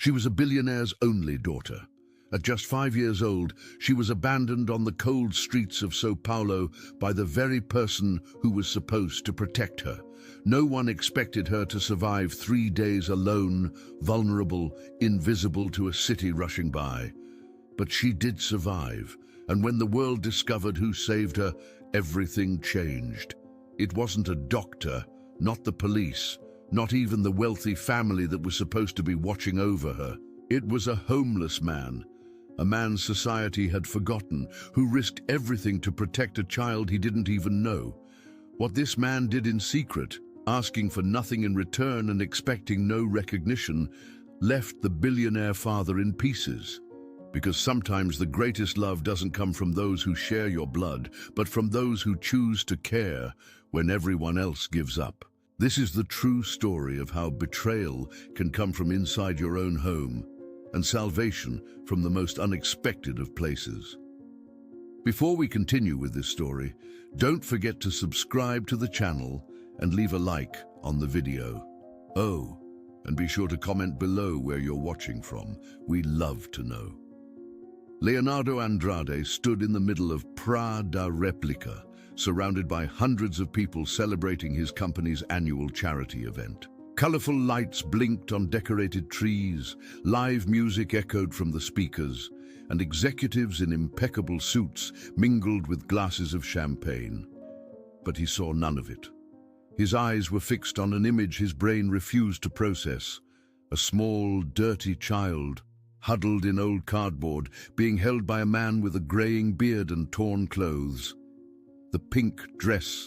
She was a billionaire's only daughter. At just 5 years old, she was abandoned on the cold streets of São Paulo by the very person who was supposed to protect her. No one expected her to survive 3 days alone, vulnerable, invisible to a city rushing by. But she did survive, and when the world discovered who saved her, everything changed. It wasn't a doctor, not the police, not even the wealthy family that was supposed to be watching over her. It was a homeless man, a man society had forgotten, who risked everything to protect a child he didn't even know. What this man did in secret, asking for nothing in return and expecting no recognition, left the billionaire father in pieces. Because sometimes the greatest love doesn't come from those who share your blood, but from those who choose to care when everyone else gives up. This is the true story of how betrayal can come from inside your own home, and salvation from the most unexpected of places. Before we continue with this story, don't forget to subscribe to the channel and leave a like on the video. Oh, and be sure to comment below where you're watching from. We love to know. Leonardo Andrade stood in the middle of Praia da Replica, surrounded by hundreds of people celebrating his company's annual charity event. Colorful lights blinked on decorated trees, live music echoed from the speakers, and executives in impeccable suits mingled with glasses of champagne. But he saw none of it. His eyes were fixed on an image his brain refused to process: a small, dirty child, huddled in old cardboard, being held by a man with a graying beard and torn clothes. The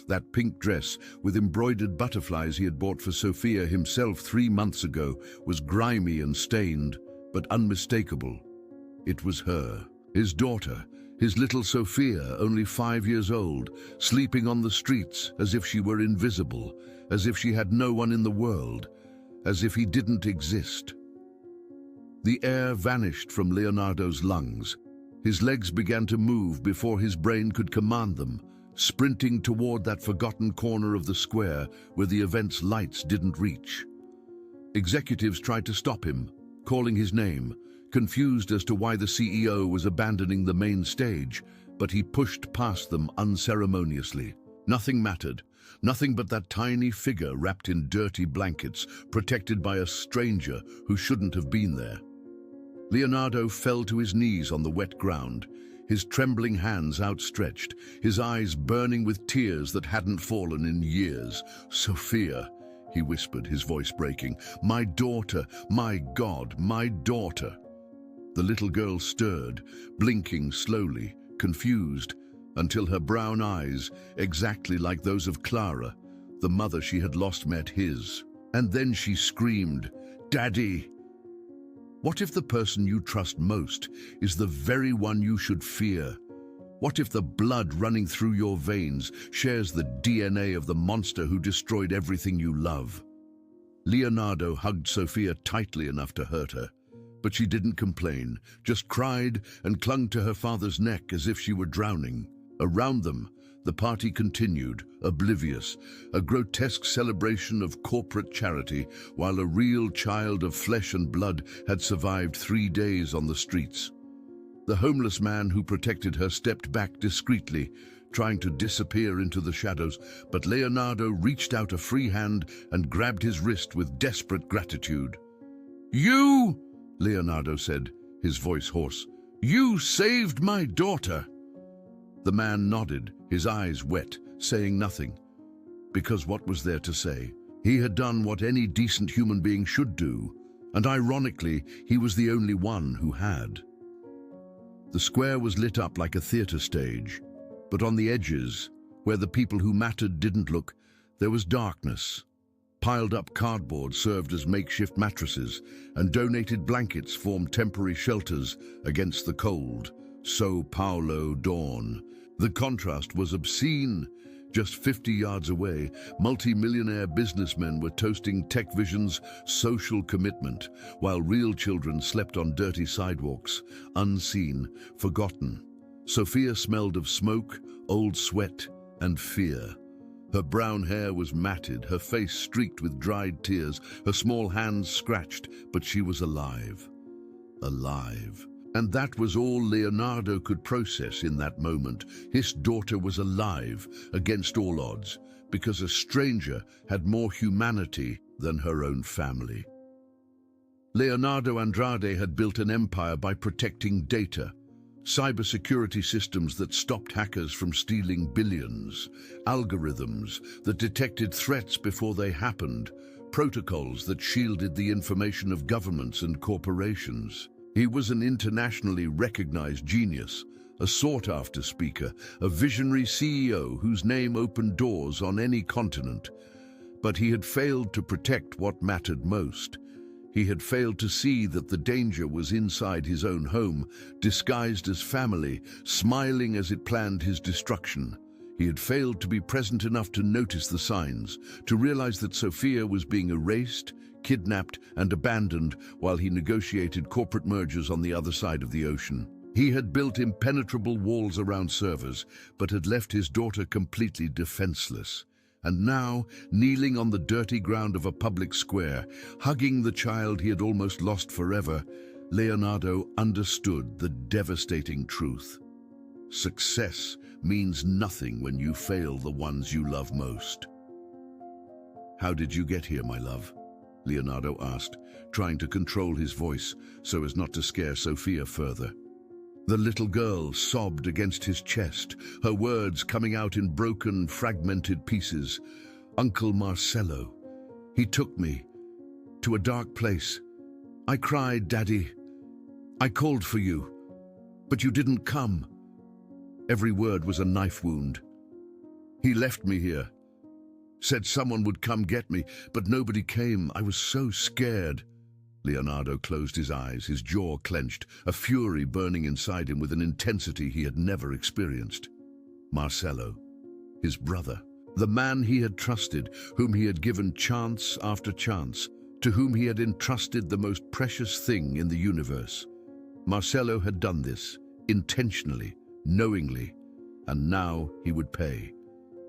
that pink dress with embroidered butterflies he had bought for Sophia himself 3 months ago, was grimy and stained, but unmistakable. It was her, his daughter, his little Sophia, only 5 years old, sleeping on the streets as if she were invisible, as if she had no one in the world, as if he didn't exist. The air vanished from Leonardo's lungs. His legs began to move before his brain could command them, sprinting toward that forgotten corner of the square where the event's lights didn't reach. Executives tried to stop him, calling his name, confused as to why the CEO was abandoning the main stage, but he pushed past them unceremoniously. Nothing mattered, nothing but that tiny figure wrapped in dirty blankets, protected by a stranger who shouldn't have been there. Leonardo fell to his knees on the wet ground, his trembling hands outstretched, his eyes burning with tears that hadn't fallen in years. "Sophia," he whispered, his voice breaking. "My daughter, my God, my daughter." The little girl stirred, blinking slowly, confused, until her brown eyes, exactly like those of Clara, the mother she had lost, met his. And then she screamed, "Daddy!" What if the person you trust most is the very one you should fear? What if the blood running through your veins shares the DNA of the monster who destroyed everything you love? Leonardo hugged Sophia tightly enough to hurt her, but she didn't complain, just cried and clung to her father's neck as if she were drowning. Around them, the party continued, oblivious, a grotesque celebration of corporate charity, while a real child of flesh and blood had survived 3 days on the streets. The homeless man who protected her stepped back discreetly, trying to disappear into the shadows, but Leonardo reached out a free hand and grabbed his wrist with desperate gratitude. "You," Leonardo said, his voice hoarse, "you saved my daughter." The man nodded, his eyes wet, saying nothing. Because what was there to say? He had done what any decent human being should do, and ironically, he was the only one who had. The square was lit up like a theater stage, but on the edges, where the people who mattered didn't look, there was darkness. Piled up cardboard served as makeshift mattresses, and donated blankets formed temporary shelters against the cold, São Paulo dawn. The contrast was obscene. Just 50 yards away, multi-millionaire businessmen were toasting TechVision's social commitment, while real children slept on dirty sidewalks, unseen, forgotten. Sophia smelled of smoke, old sweat, and fear. Her brown hair was matted, her face streaked with dried tears, her small hands scratched, but she was alive. Alive. And that was all Leonardo could process in that moment. His daughter was alive, against all odds, because a stranger had more humanity than her own family. Leonardo Andrade had built an empire by protecting data, cybersecurity systems that stopped hackers from stealing billions, algorithms that detected threats before they happened, protocols that shielded the information of governments and corporations. He was an internationally recognized genius, a sought-after speaker, a visionary CEO whose name opened doors on any continent. But he had failed to protect what mattered most. He had failed to see that the danger was inside his own home, disguised as family, smiling as it planned his destruction. He had failed to be present enough to notice the signs, to realize that Sofia was being erased, kidnapped, and abandoned while he negotiated corporate mergers on the other side of the ocean. He had built impenetrable walls around servers, but had left his daughter completely defenseless. And now, kneeling on the dirty ground of a public square, hugging the child he had almost lost forever, Leonardo understood the devastating truth. Success means nothing when you fail the ones you love most. "How did you get here, my love?" Leonardo asked, trying to control his voice so as not to scare Sofia further. The little girl sobbed against his chest, her words coming out in broken, fragmented pieces. "Uncle Marcelo, he took me to a dark place. I cried, Daddy. I called for you, but you didn't come." Every word was a knife wound. "He left me here. Said someone would come get me, but nobody came. I was so scared." Leonardo closed his eyes, his jaw clenched, a fury burning inside him with an intensity he had never experienced. Marcelo, his brother, the man he had trusted, whom he had given chance after chance, to whom he had entrusted the most precious thing in the universe. Marcelo had done this, intentionally, knowingly, and now he would pay.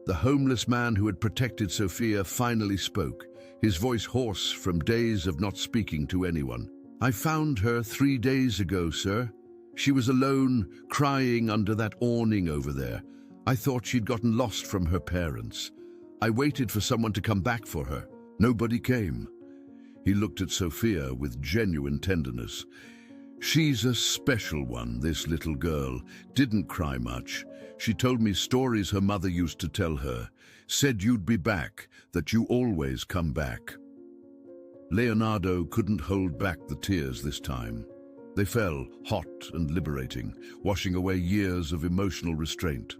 The homeless man who had protected Sofia finally spoke, his voice hoarse from days of not speaking to anyone. "I found her 3 days ago, sir. She was alone, crying under that awning over there. I thought she'd gotten lost from her parents. I waited for someone to come back for her. Nobody came." He looked at Sofia with genuine tenderness. "She's a special one, this little girl. Didn't cry much. She told me stories her mother used to tell her. Said you'd be back, that you always come back." Leonardo couldn't hold back the tears this time. They fell, hot and liberating, washing away years of emotional restraint.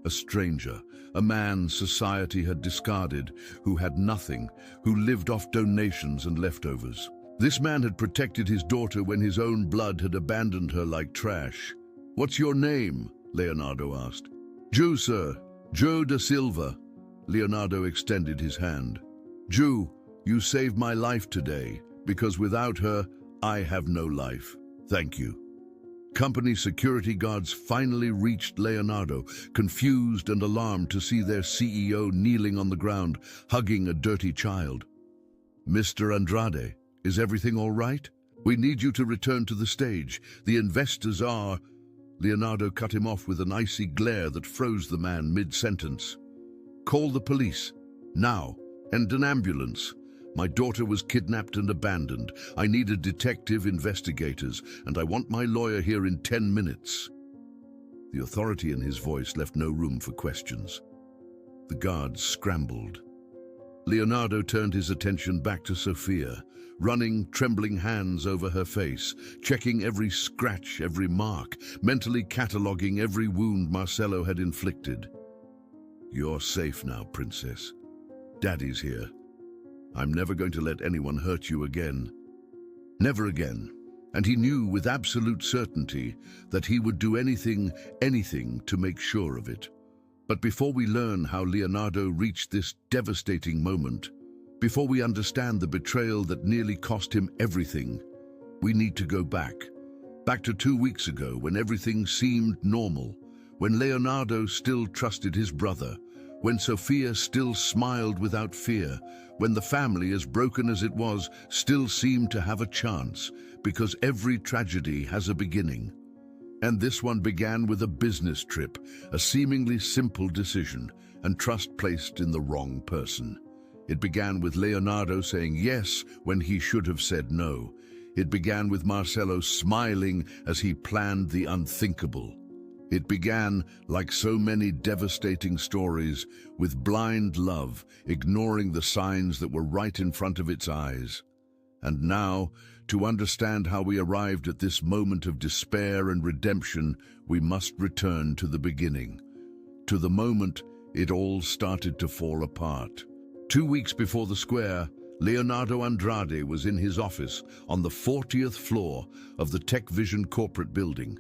A stranger, a man society had discarded, who had nothing, who lived off donations and leftovers. This man had protected his daughter when his own blood had abandoned her like trash. "What's your name?" Leonardo asked. "Ju, sir. Joe da Silva." Leonardo extended his hand. "Ju, you saved my life today, because without her, I have no life. Thank you." Company security guards finally reached Leonardo, confused and alarmed to see their CEO kneeling on the ground, hugging a dirty child. "Mr. Andrade, is everything all right? We need you to return to the stage. The investors are—" Leonardo cut him off with an icy glare that froze the man mid-sentence. "Call the police. Now. And an ambulance. My daughter was kidnapped and abandoned. I needed detective investigators, and I want my lawyer here in 10 minutes. The authority in his voice left no room for questions. The guards scrambled. Leonardo turned his attention back to Sofia, running trembling hands over her face, checking every scratch, every mark, mentally cataloging every wound Marcelo had inflicted. "You're safe now, princess. Daddy's here. I'm never going to let anyone hurt you again. Never again." And he knew with absolute certainty that he would do anything to make sure of it. But before we learn how Leonardo reached this devastating moment, before we understand the betrayal that nearly cost him everything, we need to go back to 2 weeks ago when everything seemed normal, when Leonardo still trusted his brother, when Sophia still smiled without fear, when the family, as broken as it was, still seemed to have a chance, because every tragedy has a beginning. And this one began with a business trip, a seemingly simple decision, and trust placed in the wrong person. It began with Leonardo saying yes when he should have said no. It began with Marcelo smiling as he planned the unthinkable. It began, like so many devastating stories, with blind love, ignoring the signs that were right in front of its eyes. And now, to understand how we arrived at this moment of despair and redemption, we must return to the beginning, to the moment it all started to fall apart. 2 weeks before the square, Leonardo Andrade was in his office on the 40th floor of the Tech Vision corporate building,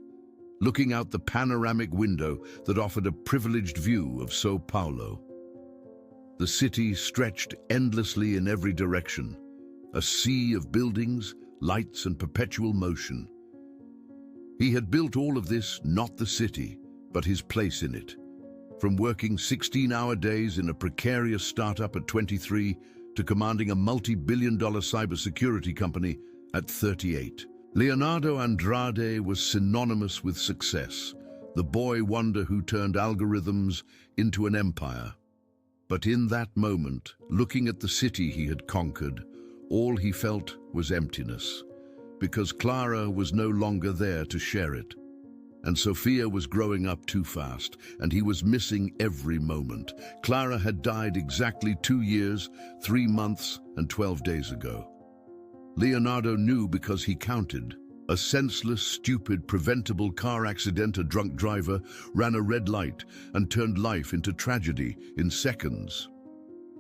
looking out the panoramic window that offered a privileged view of São Paulo. The city stretched endlessly in every direction, a sea of buildings, lights, and perpetual motion. He had built all of this, not the city, but his place in it. From working 16-hour days in a precarious startup at 23 to commanding a multi-billion-dollar cybersecurity company at 38. Leonardo Andrade was synonymous with success, the boy wonder who turned algorithms into an empire. But in that moment, looking at the city he had conquered, all he felt was emptiness, because Clara was no longer there to share it. And Sophia was growing up too fast, and he was missing every moment. Clara had died exactly 2 years, 3 months, and 12 days ago. Leonardo knew because he counted. A senseless, stupid, preventable car accident, a drunk driver ran a red light and turned life into tragedy in seconds.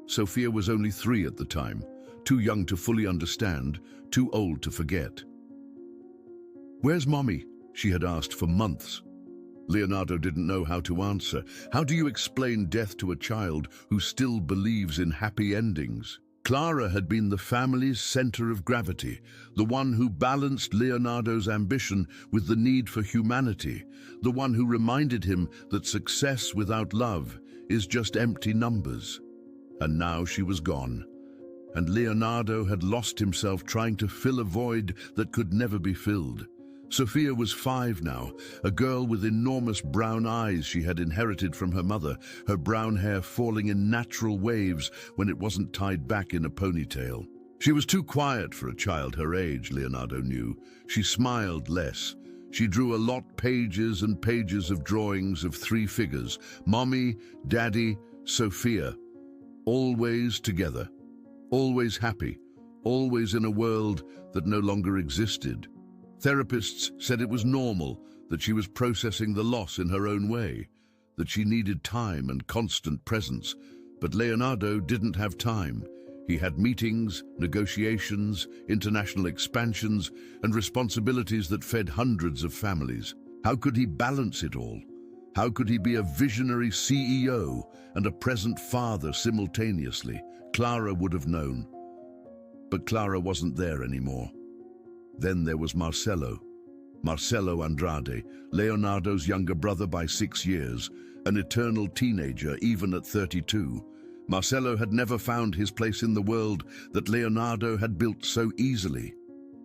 Sophia was only 3 at the time, too young to fully understand, too old to forget. "Where's Mommy?" she had asked for months. Leonardo didn't know how to answer. How do you explain death to a child who still believes in happy endings? Clara had been the family's center of gravity, the one who balanced Leonardo's ambition with the need for humanity, the one who reminded him that success without love is just empty numbers. And now she was gone, and Leonardo had lost himself trying to fill a void that could never be filled. Sophia was 5 now, a girl with enormous brown eyes she had inherited from her mother, her brown hair falling in natural waves when it wasn't tied back in a ponytail. She was too quiet for a child her age, Leonardo knew. She smiled less. She drew a lot pages and pages of drawings of 3 figures, Mommy, Daddy, Sophia, always together, always happy, always in a world that no longer existed. Therapists said it was normal, that she was processing the loss in her own way, that she needed time and constant presence. But Leonardo didn't have time. He had meetings, negotiations, international expansions, and responsibilities that fed hundreds of families. How could he balance it all? How could he be a visionary CEO and a present father simultaneously? Clara would have known. But Clara wasn't there anymore. Then there was Marcelo Andrade, Leonardo's younger brother by 6 years, an eternal teenager even at 32. Marcelo had never found his place in the world that Leonardo had built so easily.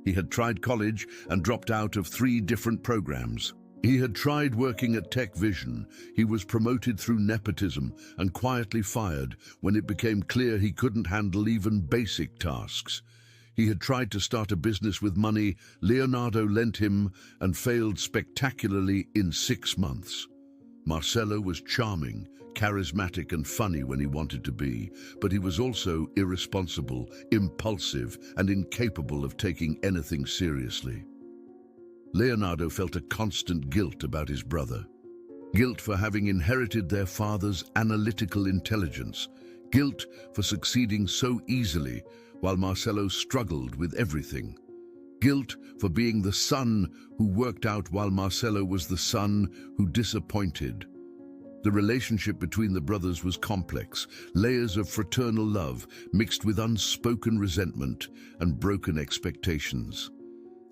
He had tried college and dropped out of 3 different programs. He had tried working at Tech Vision. He was promoted through nepotism and quietly fired when it became clear he couldn't handle even basic tasks. He had tried to start a business with money Leonardo lent him and failed spectacularly in 6 months. Marcelo was charming, charismatic and funny when he wanted to be, but he was also irresponsible, impulsive, and incapable of taking anything seriously. Leonardo felt a constant guilt about his brother. Guilt for having inherited their father's analytical intelligence. Guilt for succeeding so easily while Marcelo struggled with everything. Guilt for being the son who worked out while Marcelo was the son who disappointed. The relationship between the brothers was complex, layers of fraternal love mixed with unspoken resentment and broken expectations.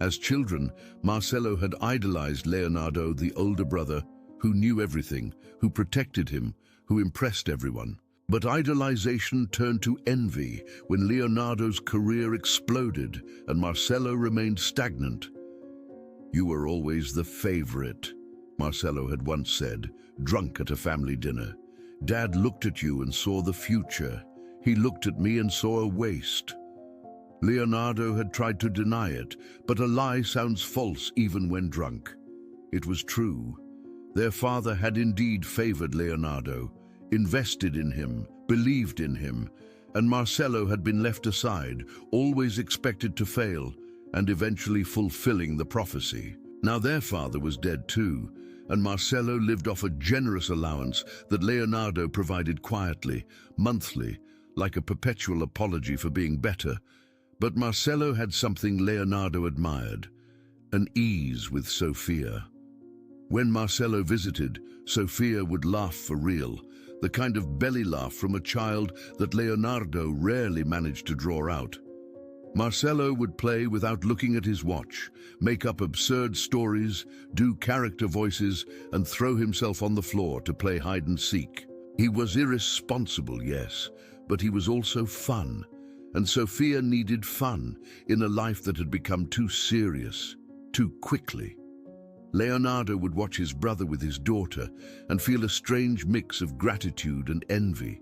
As children, Marcelo had idolized Leonardo, the older brother, who knew everything, who protected him, who impressed everyone. But idolization turned to envy when Leonardo's career exploded and Marcello remained stagnant. "You were always the favorite," Marcello had once said, drunk at a family dinner. "Dad looked at you and saw the future. He looked at me and saw a waste." Leonardo had tried to deny it, but a lie sounds false even when drunk. It was true. Their father had indeed favored Leonardo, invested in him, believed in him, and Marcello had been left aside, always expected to fail, and eventually fulfilling the prophecy. Now their father was dead too, and Marcello lived off a generous allowance that Leonardo provided quietly, monthly, like a perpetual apology for being better. But Marcello had something Leonardo admired, an ease with Sofia. When Marcello visited, Sofia would laugh for real, the kind of belly laugh from a child that Leonardo rarely managed to draw out. Marcello would play without looking at his watch, make up absurd stories, do character voices, and throw himself on the floor to play hide and seek. He was irresponsible, yes, but he was also fun. And Sofia needed fun in a life that had become too serious, too quickly. Leonardo would watch his brother with his daughter and feel a strange mix of gratitude and envy.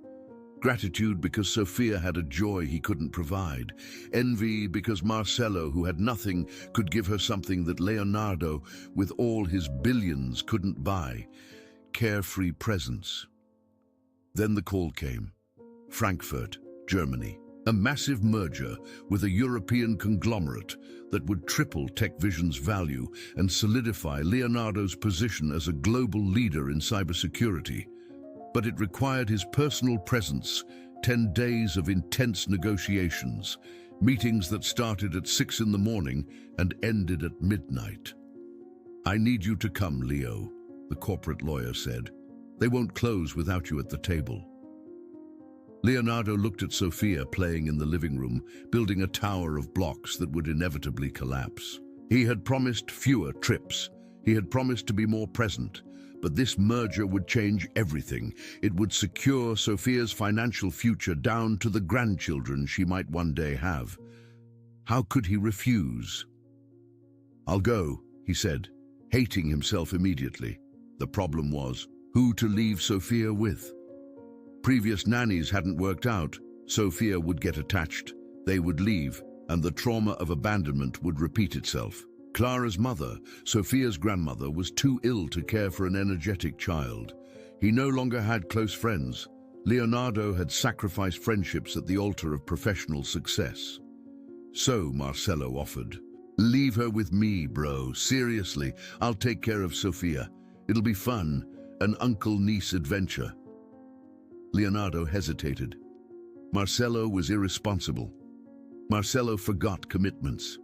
Gratitude because Sofia had a joy he couldn't provide. Envy because Marcello, who had nothing, could give her something that Leonardo, with all his billions, couldn't buy. Carefree presence. Then the call came. Frankfurt, Germany. A massive merger with a European conglomerate that would triple TechVision's value and solidify Leonardo's position as a global leader in cybersecurity. But it required his personal presence, 10 days of intense negotiations, meetings that started at 6 in the morning and ended at midnight. "I need you to come, Leo," the corporate lawyer said. "They won't close without you at the table." Leonardo looked at Sofia playing in the living room, building a tower of blocks that would inevitably collapse. He had promised fewer trips. He had promised to be more present. But this merger would change everything. It would secure Sofia's financial future down to the grandchildren she might one day have. How could he refuse? "I'll go," he said, hating himself immediately. The problem was, who to leave Sofia with? Previous nannies hadn't worked out. Sofia would get attached. They would leave, and the trauma of abandonment would repeat itself. Clara's mother, Sofia's grandmother, was too ill to care for an energetic child. He no longer had close friends. Leonardo had sacrificed friendships at the altar of professional success. So Marcello offered, "Leave her with me, bro. Seriously, I'll take care of Sofia. It'll be fun, an uncle-niece adventure." Leonardo hesitated. Marcello was irresponsible. Marcello forgot commitments.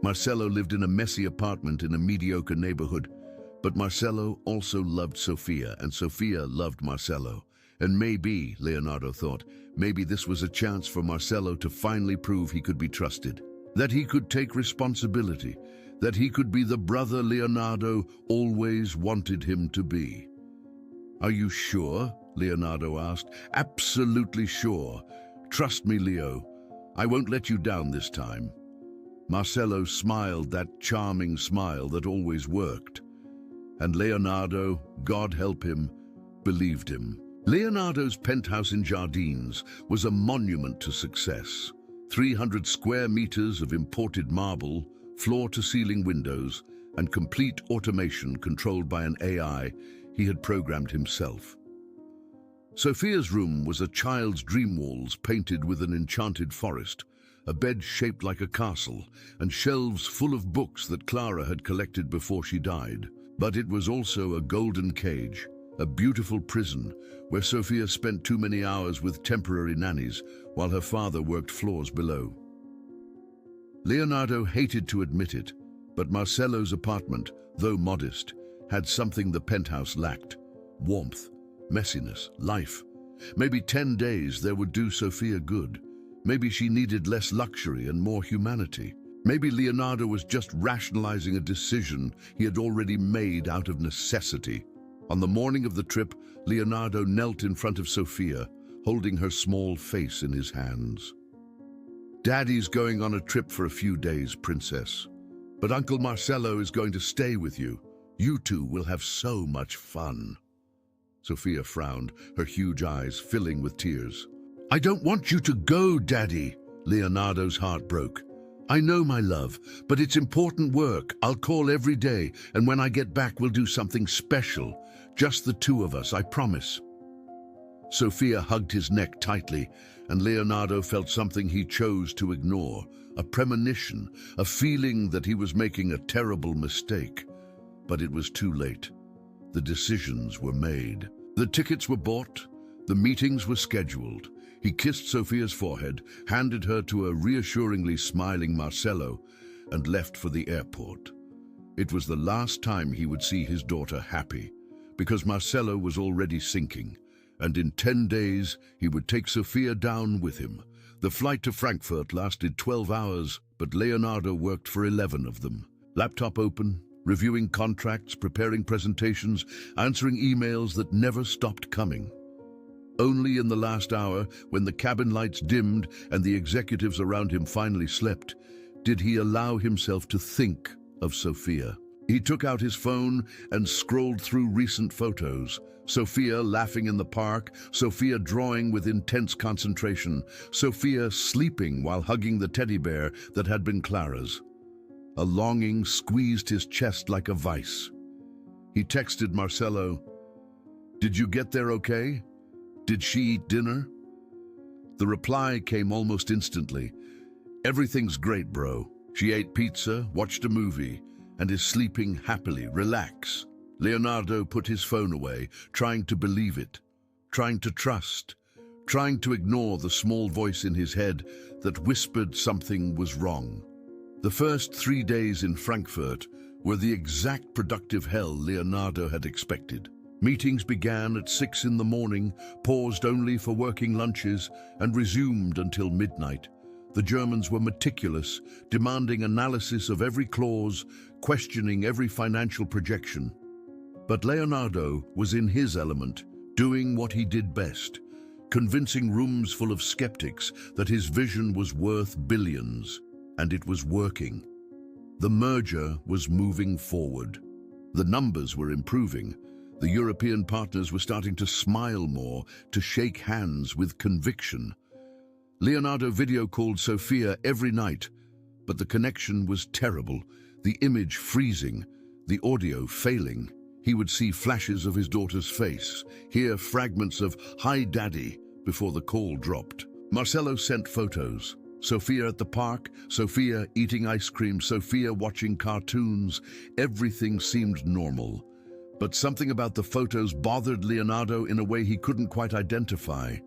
Marcello lived in a messy apartment in a mediocre neighborhood, but Marcello also loved Sofia, and Sofia loved Marcello. And maybe, Leonardo thought, maybe this was a chance for Marcello to finally prove he could be trusted, that he could take responsibility, that he could be the brother Leonardo always wanted him to be. "Are you sure?" Leonardo asked. "Absolutely sure. Trust me, Leo. I won't let you down this time." Marcello smiled that charming smile that always worked. And Leonardo, God help him, believed him. Leonardo's penthouse in Jardines was a monument to success. 300 square meters of imported marble, floor-to-ceiling windows, and complete automation controlled by an AI he had programmed himself. Sofia's room was a child's dream walls painted with an enchanted forest, a bed shaped like a castle, and shelves full of books that Clara had collected before she died. But it was also a golden cage, a beautiful prison where Sofia spent too many hours with temporary nannies while her father worked floors below. Leonardo hated to admit it, but Marcello's apartment, though modest, had something the penthouse lacked: warmth, messiness, life. Maybe 10 days there would do Sofia good. Maybe she needed less luxury and more humanity. Maybe Leonardo was just rationalizing a decision he had already made out of necessity. On the morning of the trip, Leonardo knelt in front of Sofia, holding her small face in his hands. "Daddy's going on a trip for a few days, Princess. But Uncle Marcelo is going to stay with you. You two will have so much fun." Sofia frowned, her huge eyes filling with tears. "I don't want you to go, Daddy." Leonardo's heart broke. "I know, my love, but it's important work. I'll call every day, and when I get back, we'll do something special. Just the two of us, I promise." Sofia hugged his neck tightly, and Leonardo felt something he chose to ignore, a premonition, a feeling that he was making a terrible mistake. But it was too late. The decisions were made. The tickets were bought. The meetings were scheduled. He kissed Sofia's forehead, handed her to a reassuringly smiling Marcelo, and left for the airport. It was the last time he would see his daughter happy, because Marcelo was already sinking, and in 10 days he would take Sofia down with him. The flight to Frankfurt lasted 12 hours, but Leonardo worked for 11 of them. Laptop open, reviewing contracts, preparing presentations, answering emails that never stopped coming. Only in the last hour, when the cabin lights dimmed and the executives around him finally slept, did he allow himself to think of Sofia. He took out his phone and scrolled through recent photos. Sofia laughing in the park, Sofia drawing with intense concentration, Sofia sleeping while hugging the teddy bear that had been Clara's. A longing squeezed his chest like a vice. He texted Marcelo, "Did you get there okay? Did she eat dinner?" The reply came almost instantly. "Everything's great, bro. She ate pizza, watched a movie, and is sleeping happily. Relax." Leonardo put his phone away, trying to believe it, trying to trust, trying to ignore the small voice in his head that whispered something was wrong. The first 3 days in Frankfurt were the exact productive hell Leonardo had expected. Meetings began at 6 in the morning, paused only for working lunches, and resumed until midnight. The Germans were meticulous, demanding analysis of every clause, questioning every financial projection. But Leonardo was in his element, doing what he did best, convincing rooms full of skeptics that his vision was worth billions, and it was working. The merger was moving forward. The numbers were improving. The European partners were starting to smile more, to shake hands with conviction. Leonardo video called Sofia every night, but the connection was terrible, the image freezing, the audio failing. He would see flashes of his daughter's face, hear fragments of "Hi, Daddy," before the call dropped. Marcelo sent photos. Sofia at the park, Sofia eating ice cream, Sofia watching cartoons. Everything seemed normal. But something about the photos bothered Leonardo in a way he couldn't quite identify.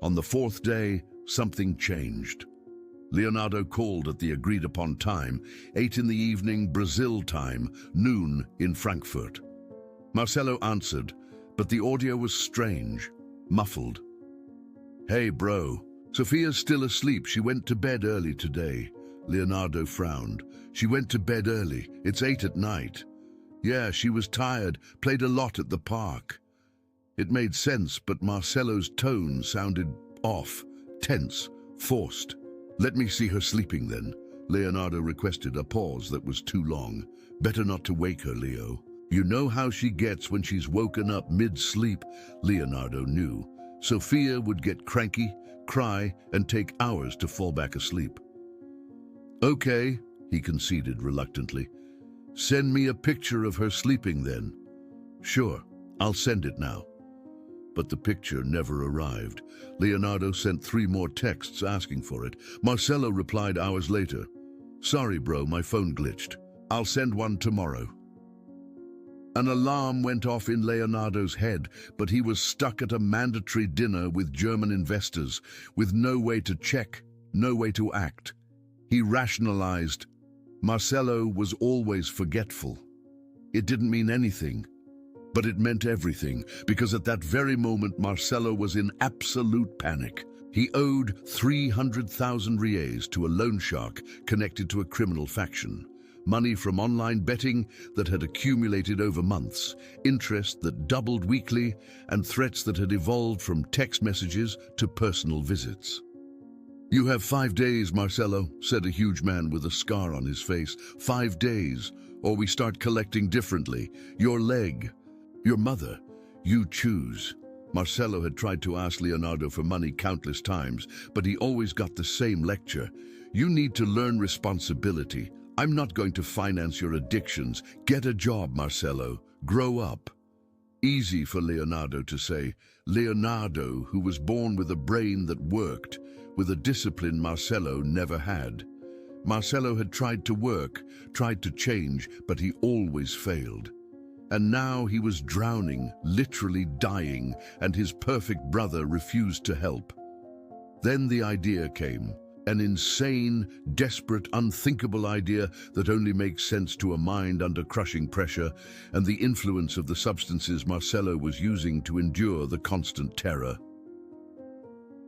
On the 4th day, something changed. Leonardo called at the agreed-upon time, 8 in the evening, Brazil time, noon in Frankfurt. Marcelo answered, but the audio was strange, muffled. "Hey, bro. Sofia's still asleep. She went to bed early today." Leonardo frowned. "She went to bed early. It's 8 at night. Yeah, she was tired, played a lot at the park." It made sense, but Marcelo's tone sounded off, tense, forced. "Let me see her sleeping then." Leonardo requested, a pause that was too long. "Better not to wake her, Leo. You know how she gets when she's woken up mid-sleep." Leonardo knew. Sofia would get cranky, cry, and take hours to fall back asleep. "Okay," he conceded reluctantly. "Send me a picture of her sleeping then." "Sure, I'll send it now." But the picture never arrived. Leonardo sent 3 more texts asking for it. Marcelo replied hours later, "Sorry, bro, my phone glitched. I'll send one tomorrow." An alarm went off in Leonardo's head, but he was stuck at a mandatory dinner with German investors, with no way to check, no way to act. He rationalized. Marcelo was always forgetful. It didn't mean anything, but it meant everything, because at that very moment Marcelo was in absolute panic. He owed 300,000 reais to a loan shark connected to a criminal faction. money from online betting that had accumulated over months, interest that doubled weekly, and threats that had evolved from text messages to personal visits. "You have 5 days, Marcelo," said a huge man with a scar on his face. "5 days, or we start collecting differently. Your leg, your mother, you choose." Marcelo had tried to ask Leonardo for money countless times, but he always got the same lecture. "You need to learn responsibility. I'm not going to finance your addictions. Get a job, Marcelo. Grow up." Easy for Leonardo to say. Leonardo, who was born with a brain that worked, with a discipline Marcelo never had. Marcelo had tried to work, tried to change, but he always failed. And now he was drowning, literally dying, and his perfect brother refused to help. Then the idea came. An insane, desperate, unthinkable idea that only makes sense to a mind under crushing pressure and the influence of the substances Marcelo was using to endure the constant terror.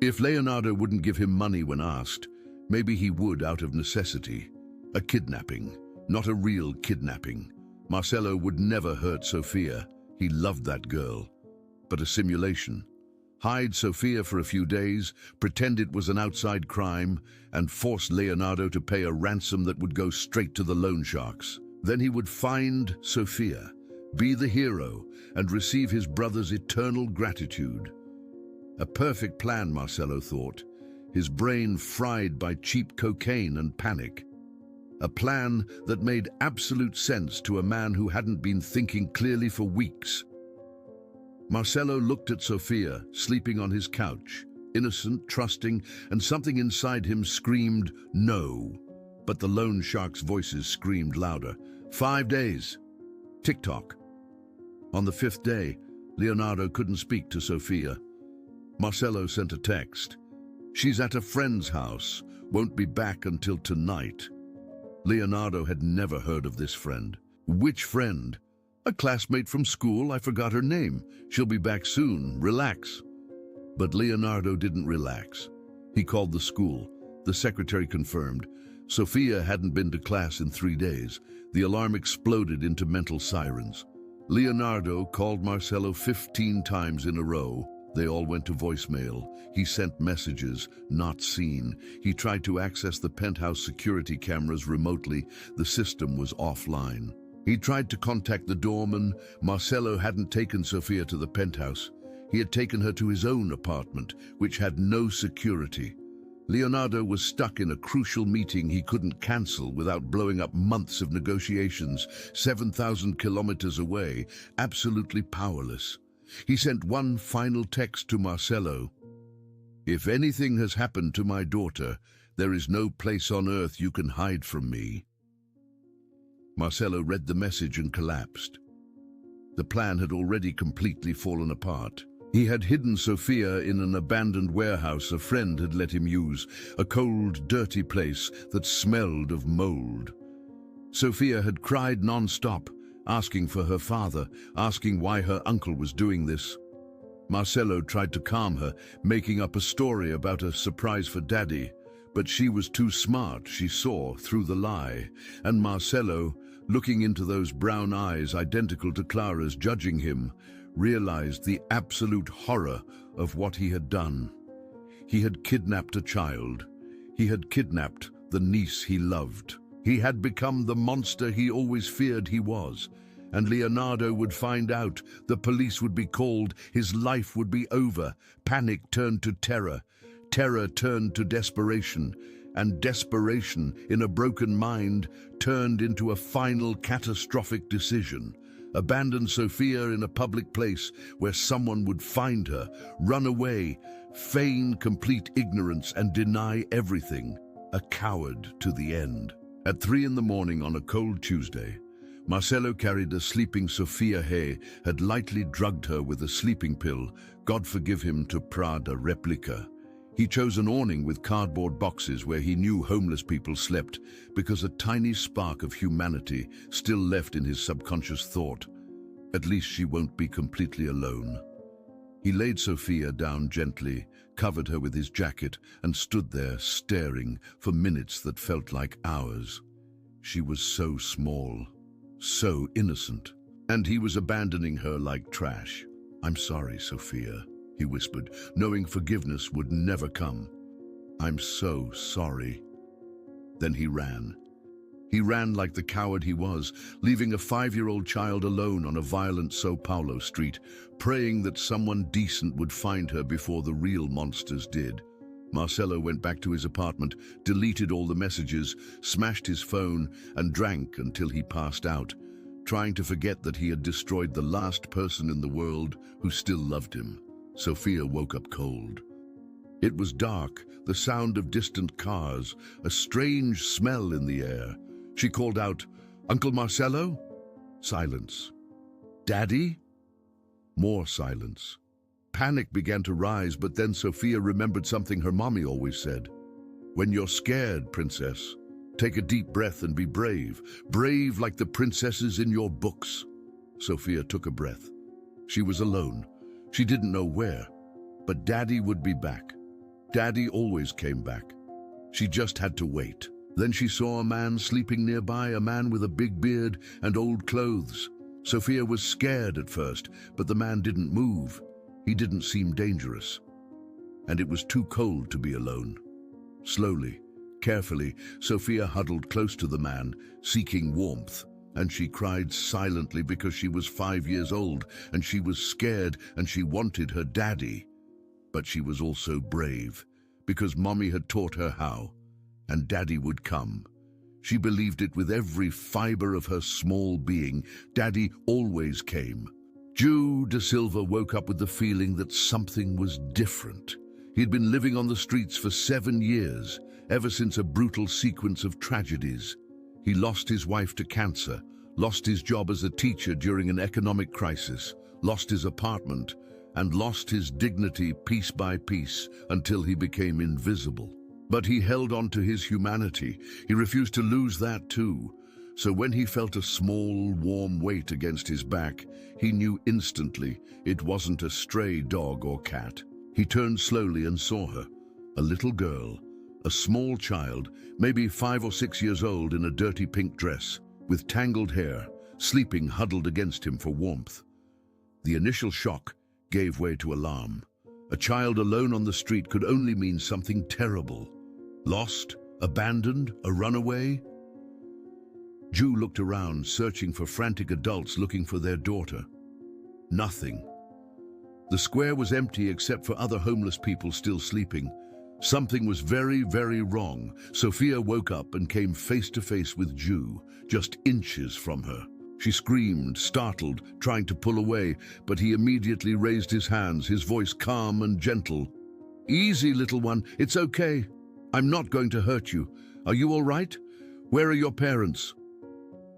If Leonardo wouldn't give him money when asked, maybe he would out of necessity. A kidnapping, not a real kidnapping. Marcelo would never hurt Sofia. He loved that girl. But a simulation. Hide Sofia for a few days, pretend it was an outside crime, and force Leonardo to pay a ransom that would go straight to the loan sharks. Then he would find Sofia, be the hero, and receive his brother's eternal gratitude. A perfect plan, Marcelo thought, his brain fried by cheap cocaine and panic. A plan that made absolute sense to a man who hadn't been thinking clearly for weeks. Marcelo looked at Sofia, sleeping on his couch, innocent, trusting, and something inside him screamed, "No." But the loan sharks' voices screamed louder. 5 days. Tick-tock. On the 5th day, Leonardo couldn't speak to Sofia. Marcelo sent a text. "She's at a friend's house, won't be back until tonight." Leonardo had never heard of this friend. Which friend? "A classmate from school, I forgot her name. She'll be back soon, relax." But Leonardo didn't relax. He called the school. The secretary confirmed. Sofia hadn't been to class in 3 days. The alarm exploded into mental sirens. Leonardo called Marcelo 15 times in a row. They all went to voicemail. He sent messages, not seen. He tried to access the penthouse security cameras remotely. The system was offline. He tried to contact the doorman. Marcelo hadn't taken Sofia to the penthouse. He had taken her to his own apartment, which had no security. Leonardo was stuck in a crucial meeting he couldn't cancel without blowing up months of negotiations, 7,000 kilometers away, absolutely powerless. He sent one final text to Marcelo. "If anything has happened to my daughter, there is no place on earth you can hide from me." Marcelo read the message and collapsed. The plan had already completely fallen apart. He had hidden Sofia in an abandoned warehouse a friend had let him use, a cold, dirty place that smelled of mold. Sofia had cried non-stop, asking for her father, asking why her uncle was doing this. Marcelo tried to calm her, making up a story about a surprise for Daddy, but she was too smart. She saw through the lie, and Marcelo, looking into those brown eyes identical to Clara's judging him, realized the absolute horror of what he had done. He had kidnapped a child. He had kidnapped the niece he loved. He had become the monster he always feared he was. And Leonardo would find out, the police would be called, his life would be over. Panic turned to terror. Terror turned to desperation. And desperation, in a broken mind, turned into a final catastrophic decision. Abandon Sofia in a public place where someone would find her, run away, feign complete ignorance and deny everything. A coward to the end. At 3 in the morning on a cold Tuesday, Marcelo carried a sleeping Sofia Hay, had lightly drugged her with a sleeping pill, God forgive him, to Prada replica. He chose an awning with cardboard boxes where he knew homeless people slept because a tiny spark of humanity still left in his subconscious thought. At least she won't be completely alone. He laid Sofia down gently, covered her with his jacket, and stood there staring for minutes that felt like hours. She was so small, so innocent, and he was abandoning her like trash. "I'm sorry, Sophia," he whispered, knowing forgiveness would never come. "I'm so sorry." Then he ran. He ran like the coward he was, leaving a 5-year-old child alone on a violent São Paulo street, praying that someone decent would find her before the real monsters did. Marcelo went back to his apartment, deleted all the messages, smashed his phone, and drank until he passed out, trying to forget that he had destroyed the last person in the world who still loved him. Sophia woke up cold. It was dark, the sound of distant cars, a strange smell in the air. She called out, "Uncle Marcelo?" Silence. "Daddy?" More silence. Panic began to rise, but then Sophia remembered something her mommy always said. "When you're scared, princess, take a deep breath and be brave. Brave like the princesses in your books." Sophia took a breath. She was alone. She didn't know where, but Daddy would be back. Daddy always came back. She just had to wait. Then she saw a man sleeping nearby, a man with a big beard and old clothes. Sophia was scared at first, but the man didn't move. He didn't seem dangerous. And it was too cold to be alone. Slowly, carefully, Sophia huddled close to the man, seeking warmth. And she cried silently because she was 5 years old, and she was scared, and she wanted her daddy. But she was also brave, because Mommy had taught her how, and Daddy would come. She believed it with every fiber of her small being. Daddy always came. Ju da Silva woke up with the feeling that something was different. He'd been living on the streets for 7 years, ever since a brutal sequence of tragedies. He lost his wife to cancer, lost his job as a teacher during an economic crisis, lost his apartment, and lost his dignity piece by piece until he became invisible. But he held on to his humanity. He refused to lose that too. So when he felt a small, warm weight against his back, he knew instantly it wasn't a stray dog or cat. He turned slowly and saw her, a little girl, a small child, maybe 5 or 6 years old, in a dirty pink dress, with tangled hair, sleeping huddled against him for warmth. The initial shock gave way to alarm. A child alone on the street could only mean something terrible. Lost, abandoned, a runaway? Ju looked around, searching for frantic adults looking for their daughter. Nothing. The square was empty except for other homeless people still sleeping. Something was very, very wrong. Sophia woke up and came face to face with Ju, just inches from her. She screamed, startled, trying to pull away, but he immediately raised his hands, his voice calm and gentle. "Easy, little one, it's okay. I'm not going to hurt you. Are you all right? Where are your parents?"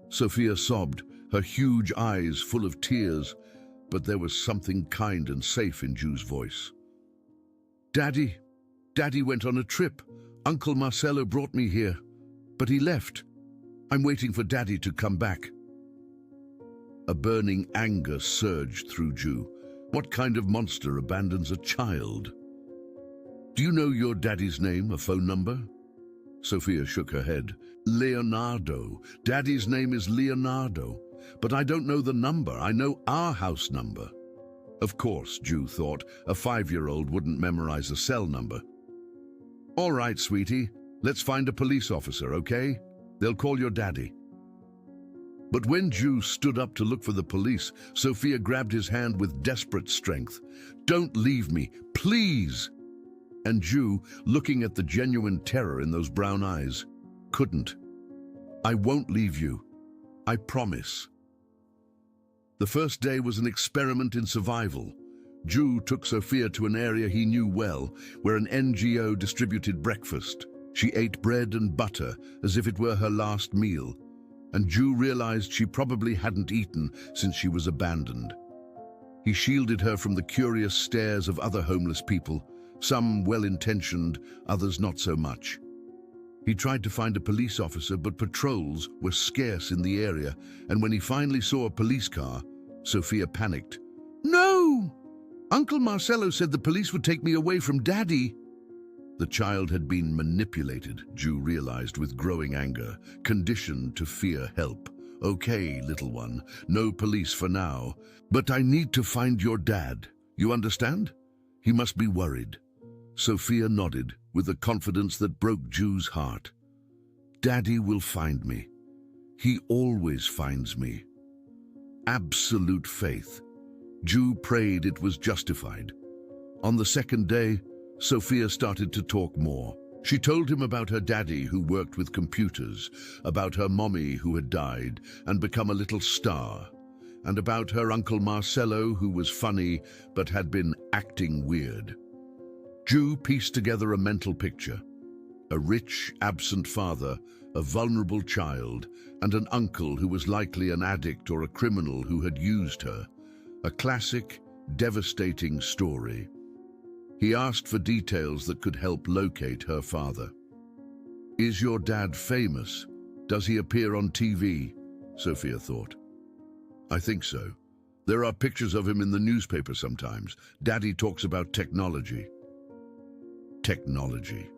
Sophia sobbed, her huge eyes full of tears, but there was something kind and safe in Ju's voice. Daddy went on a trip. Uncle Marcelo brought me here, but he left. I'm waiting for Daddy to come back." A burning anger surged through Ju. What kind of monster abandons a child? "Do you know your daddy's name, a phone number?" Sophia shook her head. "Leonardo. Daddy's name is Leonardo. But I don't know the number. I know our house number." Of course, Ju thought, a 5-year-old wouldn't memorize a cell number. "All right, sweetie. Let's find a police officer, okay? They'll call your daddy." But when Ju stood up to look for the police, Sophia grabbed his hand with desperate strength. "Don't leave me, please!" And Ju, looking at the genuine terror in those brown eyes, couldn't. "I won't leave you. I promise." The first day was an experiment in survival. Ju took Sophia to an area he knew well, where an NGO distributed breakfast. She ate bread and butter as if it were her last meal, and Ju realized she probably hadn't eaten since she was abandoned. He shielded her from the curious stares of other homeless people, some well-intentioned, others not so much. He tried to find a police officer, but patrols were scarce in the area, and when he finally saw a police car, Sophia panicked. "No! Uncle Marcelo said the police would take me away from Daddy." The child had been manipulated, Ju realized with growing anger, conditioned to fear help. Okay, little one, no police for now, but I need to find your dad. You understand? He must be worried. Sophia nodded with a confidence that broke Ju's heart. Daddy will find me. He always finds me. Absolute faith. Ju prayed it was justified. On the second day, Sophia started to talk more. She told him about her daddy who worked with computers, about her mommy who had died and become a little star, and about her uncle Marcello who was funny but had been acting weird. Ju pieced together a mental picture. A rich, absent father, a vulnerable child, and an uncle who was likely an addict or a criminal who had used her. A classic, devastating story. He asked for details that could help locate her father. Is your dad famous? Does he appear on TV? Sophia thought. I think so. There are pictures of him in the newspaper sometimes. Daddy talks about technology. Technology.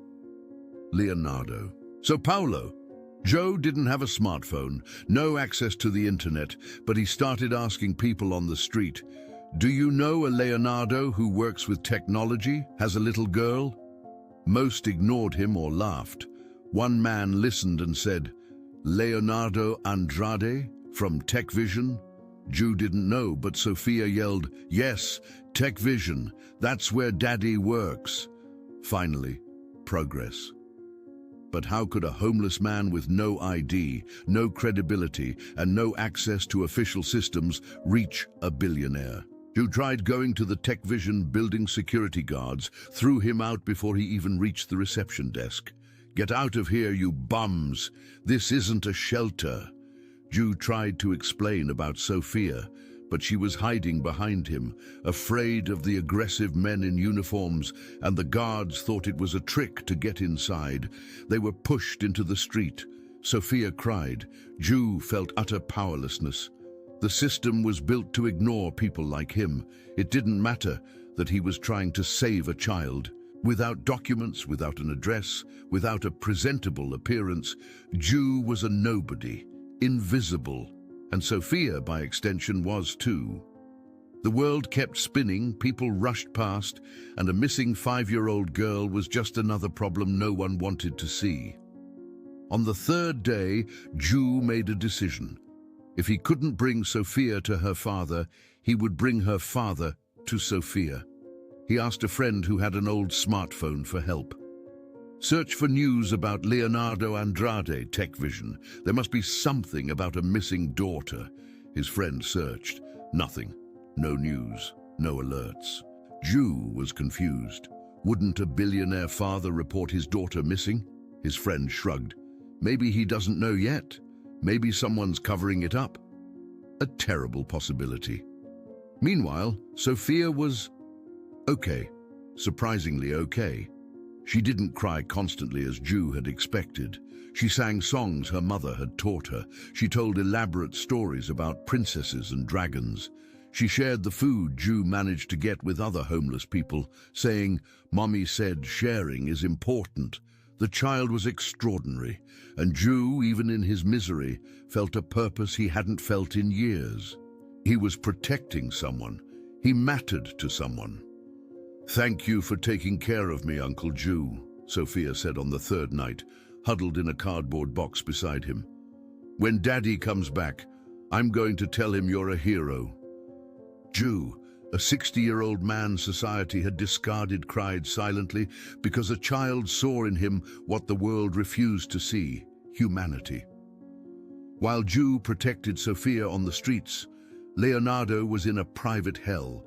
Leonardo. So Paolo. Joe didn't have a smartphone, no access to the internet, but he started asking people on the street, do you know a Leonardo who works with technology, has a little girl? Most ignored him or laughed. One man listened and said, Leonardo Andrade from TechVision? Ju didn't know, but Sophia yelled, yes, TechVision, that's where Daddy works. Finally, progress. But how could a homeless man with no ID, no credibility, and no access to official systems reach a billionaire? Ju tried going to the TechVision building security guards, threw him out before he even reached the reception desk. Get out of here, you bums! This isn't a shelter. Ju tried to explain about Sophia, but she was hiding behind him, afraid of the aggressive men in uniforms, and the guards thought it was a trick to get inside. They were pushed into the street. Sophia cried. Ju felt utter powerlessness. The system was built to ignore people like him. It didn't matter that he was trying to save a child. Without documents, without an address, without a presentable appearance, Ju was a nobody, invisible. And Sophia, by extension, was too. The world kept spinning, people rushed past, and a missing 5-year-old girl was just another problem no one wanted to see. On the third day, Ju made a decision. If he couldn't bring Sophia to her father, he would bring her father to Sophia. He asked a friend who had an old smartphone for help. Search for news about Leonardo Andrade, TechVision. There must be something about a missing daughter. His friend searched. Nothing. No news. No alerts. Ju was confused. Wouldn't a billionaire father report his daughter missing? His friend shrugged. Maybe he doesn't know yet. Maybe someone's covering it up. A terrible possibility. Meanwhile, Sophia was okay. Surprisingly okay. She didn't cry constantly as Ju had expected. She sang songs her mother had taught her. She told elaborate stories about princesses and dragons. She shared the food Ju managed to get with other homeless people, saying, Mommy said sharing is important. The child was extraordinary, and Ju, even in his misery, felt a purpose he hadn't felt in years. He was protecting someone. He mattered to someone. Thank you for taking care of me, Uncle Ju, Sophia said on the third night, huddled in a cardboard box beside him. When Daddy comes back, I'm going to tell him you're a hero. Ju, a 60-year-old man society had discarded, cried silently because a child saw in him what the world refused to see, humanity. While Ju protected Sophia on the streets, Leonardo was in a private hell.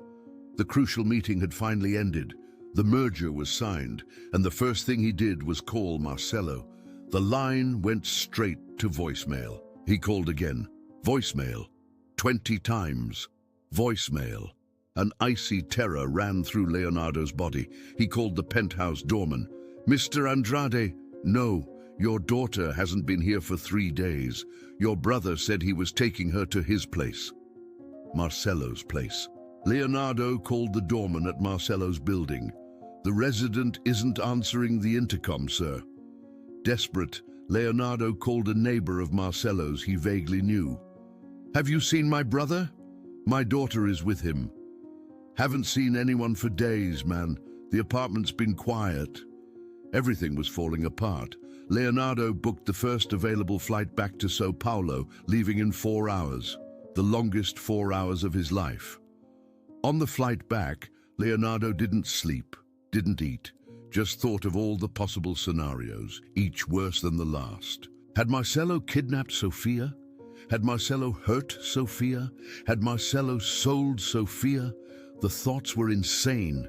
The crucial meeting had finally ended. The merger was signed, and the first thing he did was call Marcello. The line went straight to voicemail. He called again. Voicemail. 20 times. Voicemail. An icy terror ran through Leonardo's body. He called the penthouse doorman. Mr. Andrade, no, your daughter hasn't been here for 3 days. Your brother said he was taking her to his place. Marcello's place. Leonardo called the doorman at Marcello's building. The resident isn't answering the intercom, sir. Desperate, Leonardo called a neighbor of Marcello's he vaguely knew. Have you seen my brother? My daughter is with him. Haven't seen anyone for days, man. The apartment's been quiet. Everything was falling apart. Leonardo booked the first available flight back to Sao Paulo, leaving in 4 hours, the longest 4 hours of his life. On the flight back, Leonardo didn't sleep, didn't eat, just thought of all the possible scenarios, each worse than the last. Had Marcello kidnapped Sofia? Had Marcello hurt Sofia? Had Marcello sold Sofia? The thoughts were insane,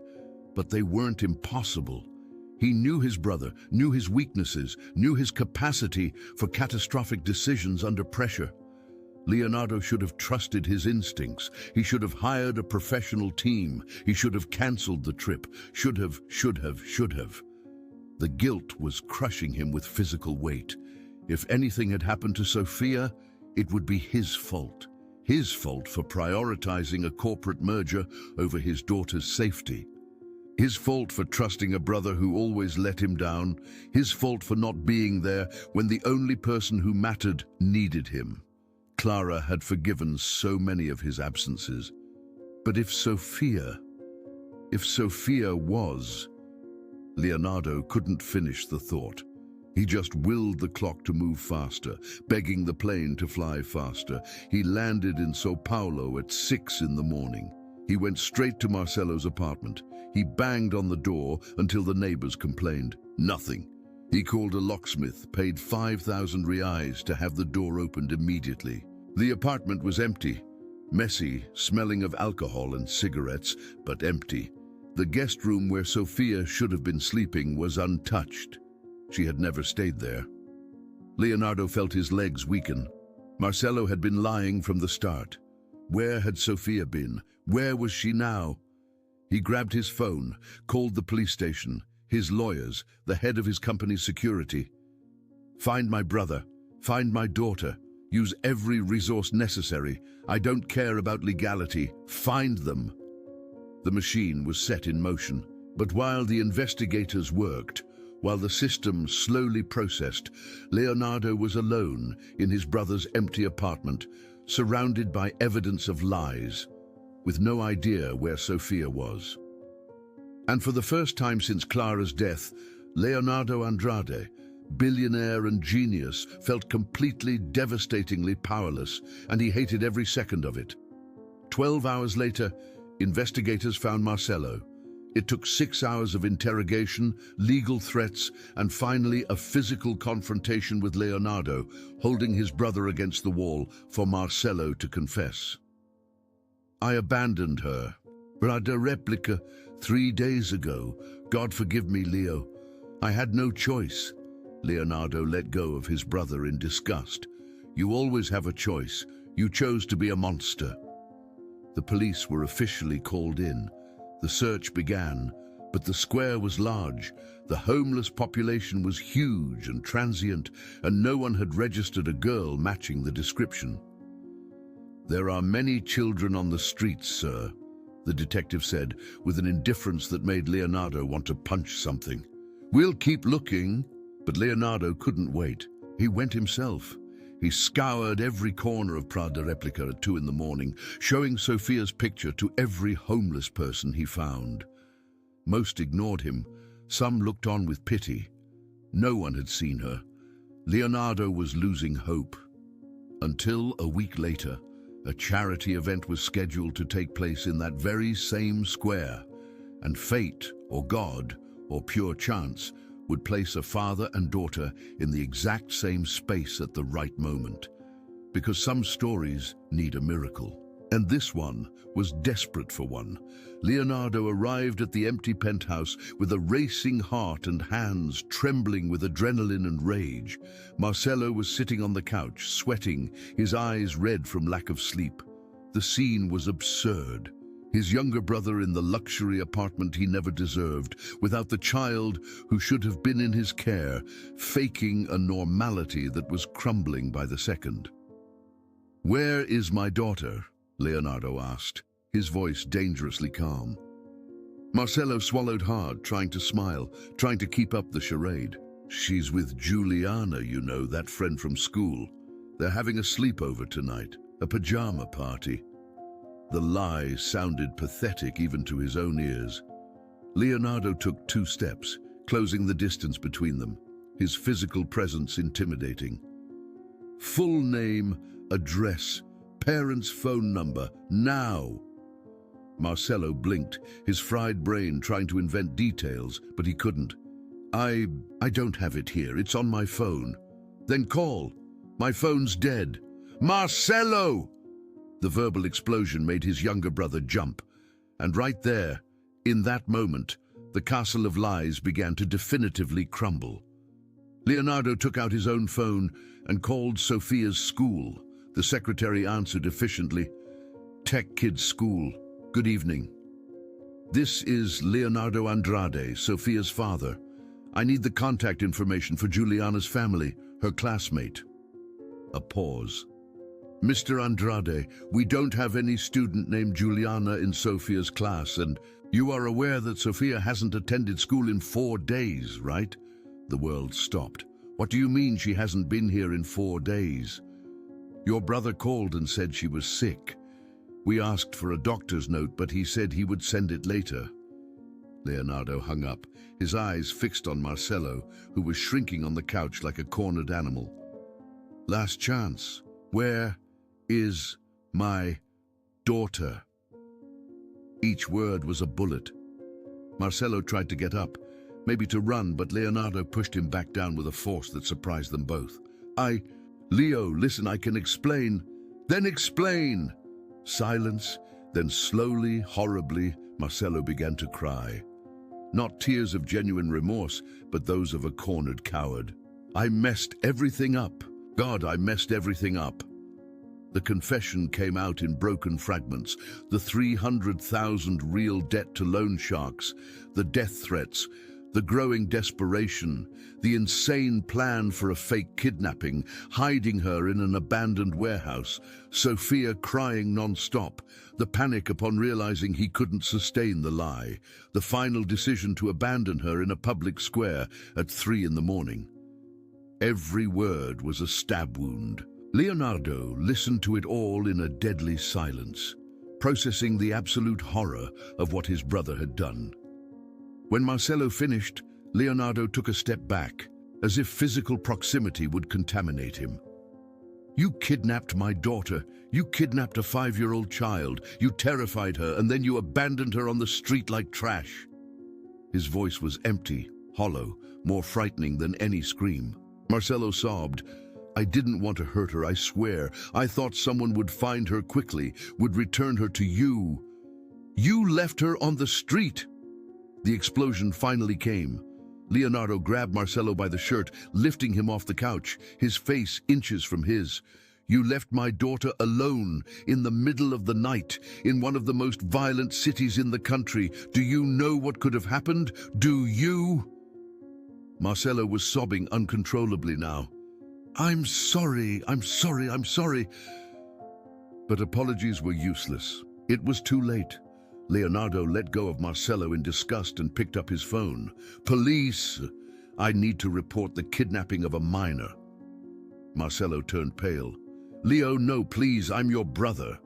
but they weren't impossible. He knew his brother, knew his weaknesses, knew his capacity for catastrophic decisions under pressure. Leonardo should have trusted his instincts. He should have hired a professional team. He should have cancelled the trip. Should have. The guilt was crushing him with physical weight. If anything had happened to Sofia, it would be his fault. His fault for prioritizing a corporate merger over his daughter's safety. His fault for trusting a brother who always let him down. His fault for not being there when the only person who mattered needed him. Clara had forgiven so many of his absences. But if Sofia was... Leonardo couldn't finish the thought. He just willed the clock to move faster, begging the plane to fly faster. He landed in Sao Paulo at 6 in the morning. He went straight to Marcello's apartment. He banged on the door until the neighbors complained. Nothing. He called a locksmith, paid 5,000 reais to have the door opened immediately. The apartment was empty, messy, smelling of alcohol and cigarettes, but empty. The guest room where Sofia should have been sleeping was untouched. She had never stayed there. Leonardo felt his legs weaken. Marcello had been lying from the start. Where had Sofia been? Where was she now? He grabbed his phone, called the police station, his lawyers, the head of his company's security. Find my brother. Find my daughter. Use every resource necessary. I don't care about legality. Find them. The machine was set in motion. But while the investigators worked, while the system slowly processed, Leonardo was alone in his brother's empty apartment, surrounded by evidence of lies, with no idea where Sofia was. And for the first time since Clara's death, Leonardo Andrade, billionaire and genius, felt completely, devastatingly powerless, and he hated every second of it. 12 hours later, investigators found Marcello. It took 6 hours of interrogation, legal threats, and finally a physical confrontation with Leonardo, holding his brother against the wall for Marcello to confess. I abandoned her. Brother replica 3 days ago. God forgive me, Leo. I had no choice. Leonardo let go of his brother in disgust. You always have a choice. You chose to be a monster. The police were officially called in. The search began, but the square was large. The homeless population was huge and transient, and no one had registered a girl matching the description. There are many children on the streets, sir, the detective said, with an indifference that made Leonardo want to punch something. We'll keep looking. But Leonardo couldn't wait. He went himself. He scoured every corner of Prada Replica at 2 in the morning, showing Sofia's picture to every homeless person he found. Most ignored him. Some looked on with pity. No one had seen her. Leonardo was losing hope. Until a week later, a charity event was scheduled to take place in that very same square, and fate, or God, or pure chance, would place a father and daughter in the exact same space at the right moment. Because some stories need a miracle. And this one was desperate for one. Leonardo arrived at the empty penthouse with a racing heart and hands trembling with adrenaline and rage. Marcello was sitting on the couch, sweating, his eyes red from lack of sleep. The scene was absurd. His younger brother in the luxury apartment he never deserved, without the child who should have been in his care, faking a normality that was crumbling by the second. "Where is my daughter?" Leonardo asked, his voice dangerously calm. Marcelo swallowed hard, trying to smile, trying to keep up the charade. She's with Juliana, you know, that friend from school. They're having a sleepover tonight, a pajama party. The lie sounded pathetic even to his own ears. Leonardo took 2 steps, closing the distance between them, his physical presence intimidating. Full name, address, parents' phone number, now. Marcelo blinked, his fried brain trying to invent details, but he couldn't. I don't have it here. It's on my phone. Then call. My phone's dead. Marcelo! The verbal explosion made his younger brother jump. And right there, in that moment, the castle of lies began to definitively crumble. Leonardo took out his own phone and called Sophia's school. The secretary answered efficiently. Tech Kids School. Good evening. This is Leonardo Andrade, Sophia's father. I need the contact information for Juliana's family, her classmate. A pause. Mr. Andrade, we don't have any student named Juliana in Sophia's class, and you are aware that Sophia hasn't attended school in 4 days, right? The world stopped. What do you mean she hasn't been here in 4 days? Your brother called and said she was sick. We asked for a doctor's note, but he said he would send it later. Leonardo hung up, his eyes fixed on Marcelo, who was shrinking on the couch like a cornered animal. Last chance. Where is my daughter? Each word was a bullet. Marcelo tried to get up, maybe to run, but Leonardo pushed him back down with a force that surprised them both. Leo, listen, I can explain. Then explain! Silence, then slowly, horribly, Marcelo began to cry. Not tears of genuine remorse, but those of a cornered coward. I messed everything up. God, I messed everything up. The confession came out in broken fragments, the 300,000 real debt to loan sharks, the death threats, the growing desperation, the insane plan for a fake kidnapping, hiding her in an abandoned warehouse, Sophia crying non-stop, the panic upon realizing he couldn't sustain the lie, the final decision to abandon her in a public square at 3 in the morning. Every word was a stab wound. Leonardo listened to it all in a deadly silence, processing the absolute horror of what his brother had done. When Marcelo finished, Leonardo took a step back, as if physical proximity would contaminate him. You kidnapped my daughter. You kidnapped a 5-year-old child. You terrified her, and then you abandoned her on the street like trash. His voice was empty, hollow, more frightening than any scream. Marcelo sobbed. I didn't want to hurt her, I swear. I thought someone would find her quickly, would return her to you. You left her on the street. The explosion finally came. Leonardo grabbed Marcelo by the shirt, lifting him off the couch, his face inches from his. You left my daughter alone, in the middle of the night, in one of the most violent cities in the country. Do you know what could have happened? Do you? Marcelo was sobbing uncontrollably now. I'm sorry. But apologies were useless. It was too late. Leonardo let go of Marcelo in disgust and picked up his phone. Police! I need to report the kidnapping of a minor. Marcelo turned pale. Leo, no, please, I'm your brother.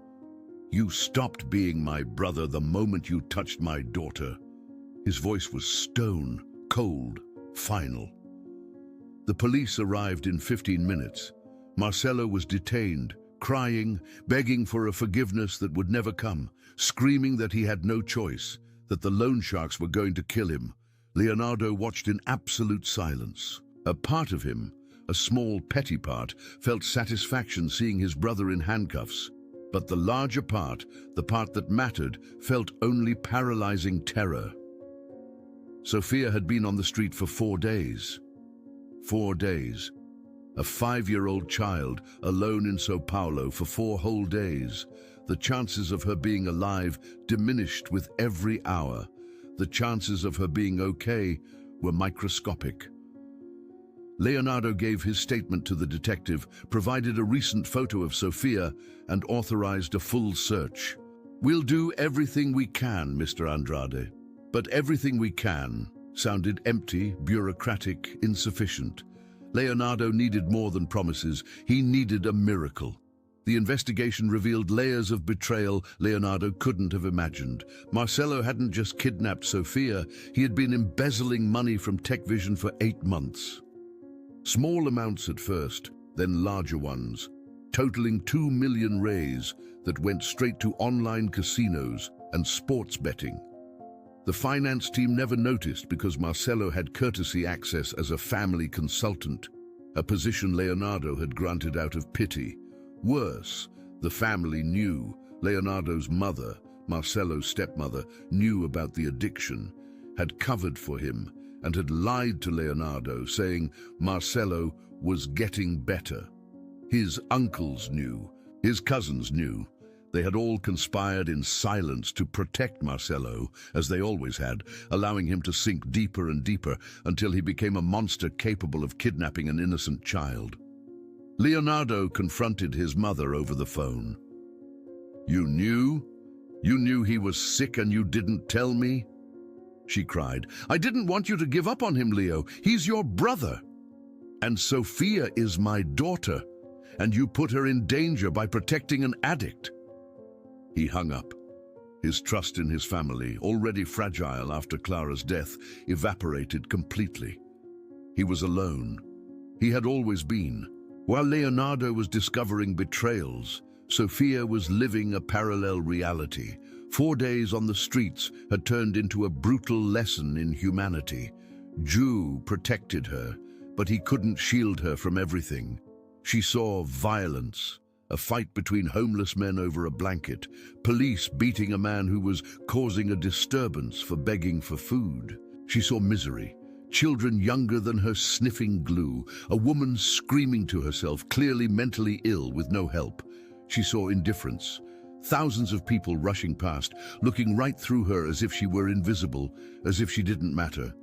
You stopped being my brother the moment you touched my daughter. His voice was stone, cold, final. The police arrived in 15 minutes. Marcelo was detained, crying, begging for a forgiveness that would never come, screaming that he had no choice, that the loan sharks were going to kill him. Leonardo watched in absolute silence. A part of him, a small petty part, felt satisfaction seeing his brother in handcuffs. But the larger part, the part that mattered, felt only paralyzing terror. Sophia had been on the street for 4 days. 4 days. A 5-year-old child, alone in Sao Paulo for 4 whole days. The chances of her being alive diminished with every hour. The chances of her being okay were microscopic. Leonardo gave his statement to the detective, provided a recent photo of Sophia, and authorized a full search. We'll do everything we can, Mr. Andrade. But everything we can sounded empty, bureaucratic, insufficient. Leonardo needed more than promises. He needed a miracle. The investigation revealed layers of betrayal Leonardo couldn't have imagined. Marcelo hadn't just kidnapped Sofia, he had been embezzling money from TechVision for 8 months. Small amounts at first, then larger ones, totaling 2 million reais that went straight to online casinos and sports betting. The finance team never noticed because Marcelo had courtesy access as a family consultant, a position Leonardo had granted out of pity. Worse, the family knew. Leonardo's mother, Marcelo's stepmother, knew about the addiction, had covered for him, and had lied to Leonardo, saying Marcelo was getting better. His uncles knew, his cousins knew. They had all conspired in silence to protect Marcelo, as they always had, allowing him to sink deeper and deeper until he became a monster capable of kidnapping an innocent child. Leonardo confronted his mother over the phone. "You knew? You knew he was sick and you didn't tell me?" She cried. "I didn't want you to give up on him, Leo. He's your brother. And Sofia is my daughter, and you put her in danger by protecting an addict." He hung up. His trust in his family, already fragile after Clara's death, evaporated completely. He was alone. He had always been. While Leonardo was discovering betrayals, Sofia was living a parallel reality. 4 days on the streets had turned into a brutal lesson in humanity. Ju protected her, but he couldn't shield her from everything. She saw violence, a fight between homeless men over a blanket, police beating a man who was causing a disturbance for begging for food. She saw misery, children younger than her sniffing glue, a woman screaming to herself, clearly mentally ill with no help. She saw indifference, thousands of people rushing past, looking right through her as if she were invisible, as if she didn't matter.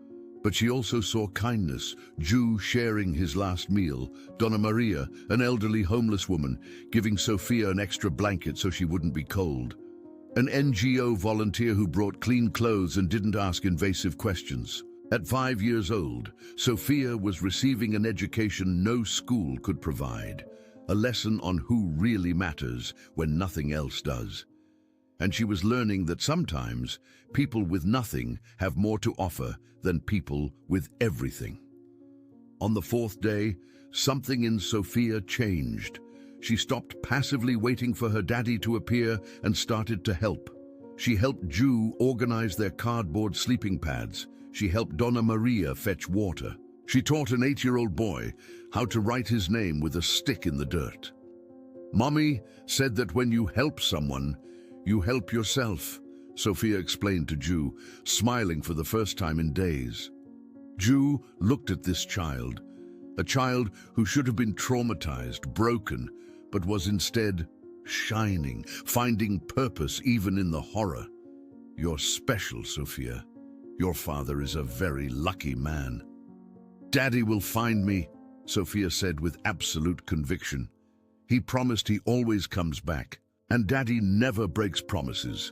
But she also saw kindness, Ju sharing his last meal, Donna Maria, an elderly homeless woman, giving Sofia an extra blanket so she wouldn't be cold. An NGO volunteer who brought clean clothes and didn't ask invasive questions. At 5 years old, Sofia was receiving an education no school could provide, a lesson on who really matters when nothing else does. And she was learning that sometimes people with nothing have more to offer than people with everything. On the 4th day, something in Sofia changed. She stopped passively waiting for her daddy to appear and started to help. She helped Ju organize their cardboard sleeping pads. She helped Donna Maria fetch water. She taught an 8-year-old boy how to write his name with a stick in the dirt. "Mommy said that when you help someone, you help yourself," Sofia explained to Ju, smiling for the first time in days. Ju looked at this child, a child who should have been traumatized, broken, but was instead shining, finding purpose even in the horror. "You're special, Sofia. Your father is a very lucky man." "Daddy will find me," Sofia said with absolute conviction. "He promised he always comes back. And Daddy never breaks promises."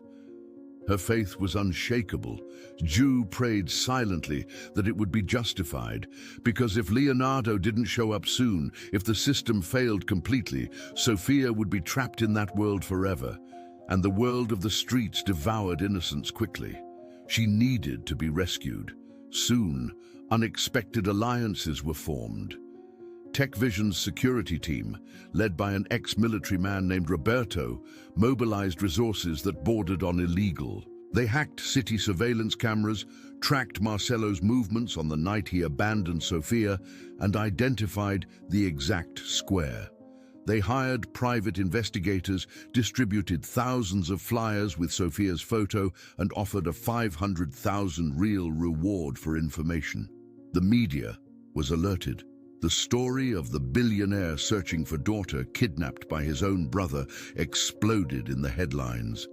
Her faith was unshakable. Ju prayed silently that it would be justified, because if Leonardo didn't show up soon, if the system failed completely, Sofia would be trapped in that world forever, and the world of the streets devoured innocence quickly. She needed to be rescued. Soon, unexpected alliances were formed. TechVision's security team, led by an ex-military man named Roberto, mobilized resources that bordered on illegal. They hacked city surveillance cameras, tracked Marcelo's movements on the night he abandoned Sofia, and identified the exact square. They hired private investigators, distributed thousands of flyers with Sofia's photo, and offered a 500,000 real reward for information. The media was alerted. The story of the billionaire searching for daughter kidnapped by his own brother exploded in the headlines.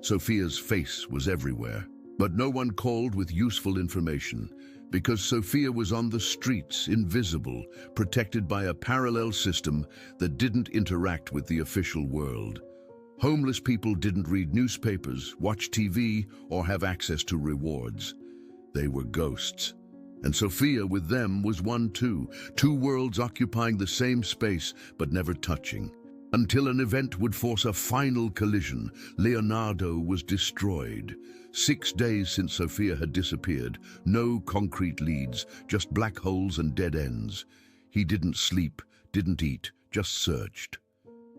Sofia's face was everywhere, but no one called with useful information because Sofia was on the streets, invisible, protected by a parallel system that didn't interact with the official world. Homeless people didn't read newspapers, watch TV, or have access to rewards. They were ghosts. And Sophia with them was one too, two worlds occupying the same space but never touching. Until an event would force a final collision, Leonardo was destroyed. 6 days since Sophia had disappeared, no concrete leads, just black holes and dead ends. He didn't sleep, didn't eat, just searched.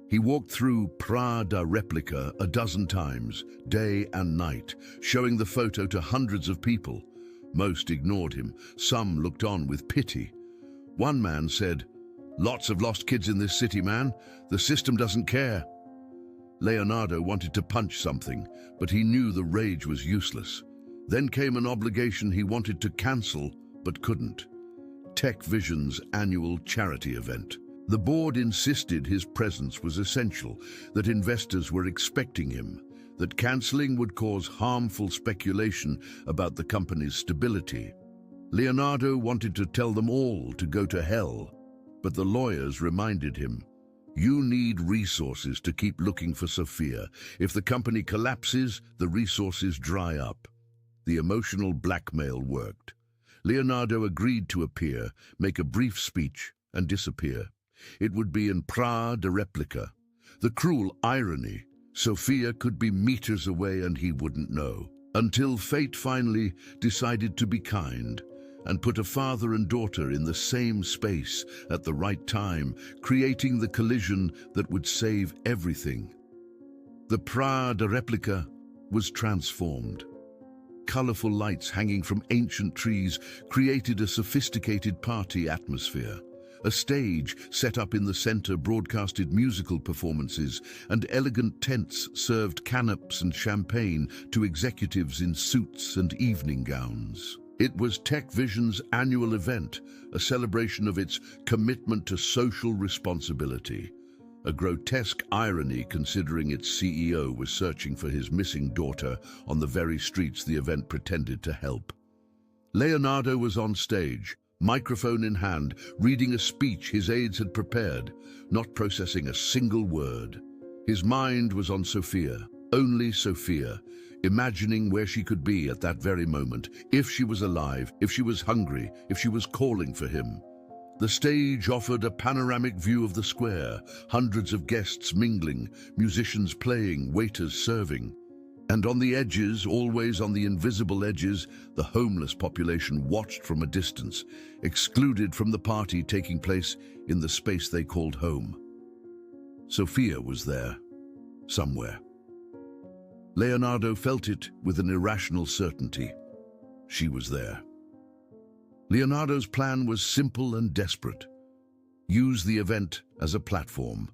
He walked through Prada Replica a dozen times, day and night, showing the photo to hundreds of people. Most ignored him, some looked on with pity. One man said, "Lots of lost kids in this city, man. The system doesn't care." Leonardo wanted to punch something, but he knew the rage was useless. Then came an obligation he wanted to cancel, but couldn't. Tech Vision's annual charity event. The board insisted his presence was essential, that investors were expecting him, that cancelling would cause harmful speculation about the company's stability. Leonardo wanted to tell them all to go to hell, but the lawyers reminded him, "You need resources to keep looking for Sophia. If the company collapses, the resources dry up." The emotional blackmail worked. Leonardo agreed to appear, make a brief speech, and disappear. It would be in Prada Replica. The cruel irony, Sophia could be meters away and he wouldn't know. Until fate finally decided to be kind and put a father and daughter in the same space at the right time, creating the collision that would save everything. The Prada Replica was transformed. Colorful lights hanging from ancient trees created a sophisticated party atmosphere. A stage set up in the center broadcasted musical performances, and elegant tents served canapes and champagne to executives in suits and evening gowns. It was Tech Vision's annual event, a celebration of its commitment to social responsibility. A grotesque irony considering its CEO was searching for his missing daughter on the very streets the event pretended to help. Leonardo was on stage, microphone in hand, reading a speech his aides had prepared, not processing a single word. His mind was on Sophia, only Sophia, imagining where she could be at that very moment, if she was alive, if she was hungry, if she was calling for him. The stage offered a panoramic view of the square, hundreds of guests mingling, musicians playing, waiters serving. And on the edges, always on the invisible edges, the homeless population watched from a distance, excluded from the party taking place in the space they called home. Sophia was there, somewhere. Leonardo felt it with an irrational certainty. She was there. Leonardo's plan was simple and desperate. Use the event as a platform.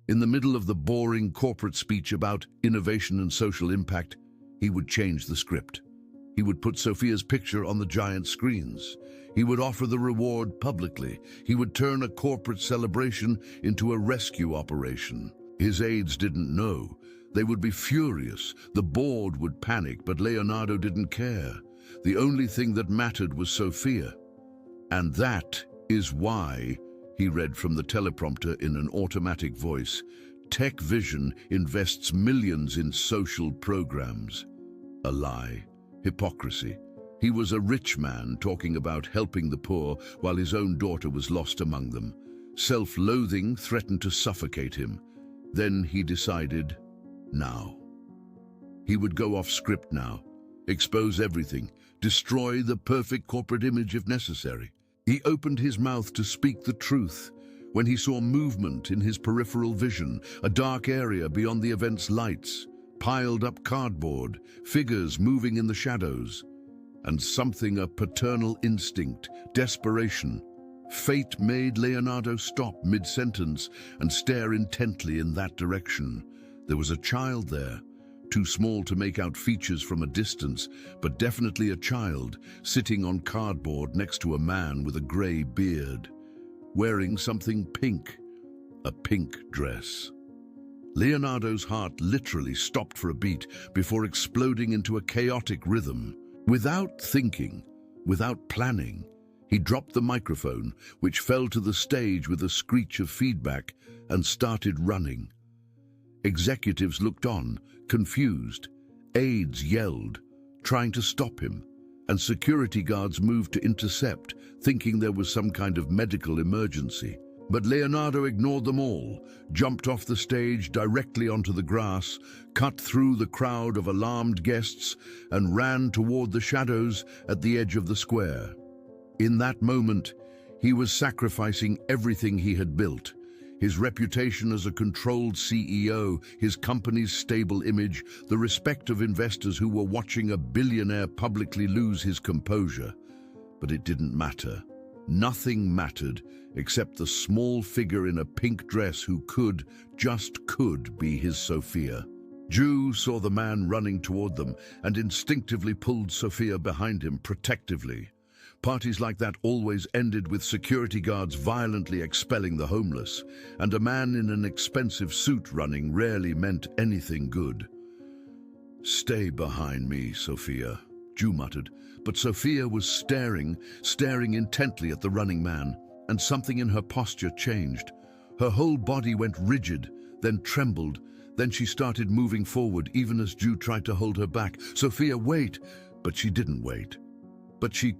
In the middle of the boring corporate speech about innovation and social impact, he would change the script. He would put Sophia's picture on the giant screens. He would offer the reward publicly. He would turn a corporate celebration into a rescue operation. His aides didn't know. They would be furious. The board would panic, but Leonardo didn't care. The only thing that mattered was Sophia. And that is why, he read from the teleprompter in an automatic voice, Tech Vision invests millions in social programs. A lie. Hypocrisy. He was a rich man talking about helping the poor while his own daughter was lost among them. Self-loathing threatened to suffocate him. Then he decided, now. He would go off script now, expose everything, destroy the perfect corporate image if necessary. He opened his mouth to speak the truth when he saw movement in his peripheral vision, a dark area beyond the event's lights, piled up cardboard, figures moving in the shadows, and something, a paternal instinct, desperation. Fate made Leonardo stop mid-sentence and stare intently in that direction. There was a child there, too small to make out features from a distance, but definitely a child, sitting on cardboard next to a man with a grey beard, wearing something pink, a pink dress. Leonardo's heart literally stopped for a beat before exploding into a chaotic rhythm. Without thinking, without planning, he dropped the microphone, which fell to the stage with a screech of feedback, and started running. Executives looked on, confused. Aides yelled, trying to stop him, and security guards moved to intercept, thinking there was some kind of medical emergency. But Leonardo ignored them all, jumped off the stage directly onto the grass, cut through the crowd of alarmed guests, and ran toward the shadows at the edge of the square. In that moment, he was sacrificing everything he had built: his reputation as a controlled CEO, his company's stable image, the respect of investors who were watching a billionaire publicly lose his composure. But it didn't matter. Nothing mattered except the small figure in a pink dress who could, just could, be his Sophia. Ju saw the man running toward them and instinctively pulled Sophia behind him protectively. Parties like that always ended with security guards violently expelling the homeless, and a man in an expensive suit running rarely meant anything good. "Stay behind me, Sophia," Ju muttered, but Sophia was staring intently at the running man, and something in her posture changed. Her whole body went rigid, then trembled, then she started moving forward even as Ju tried to hold her back. "Sophia, wait!" But she didn't wait. But she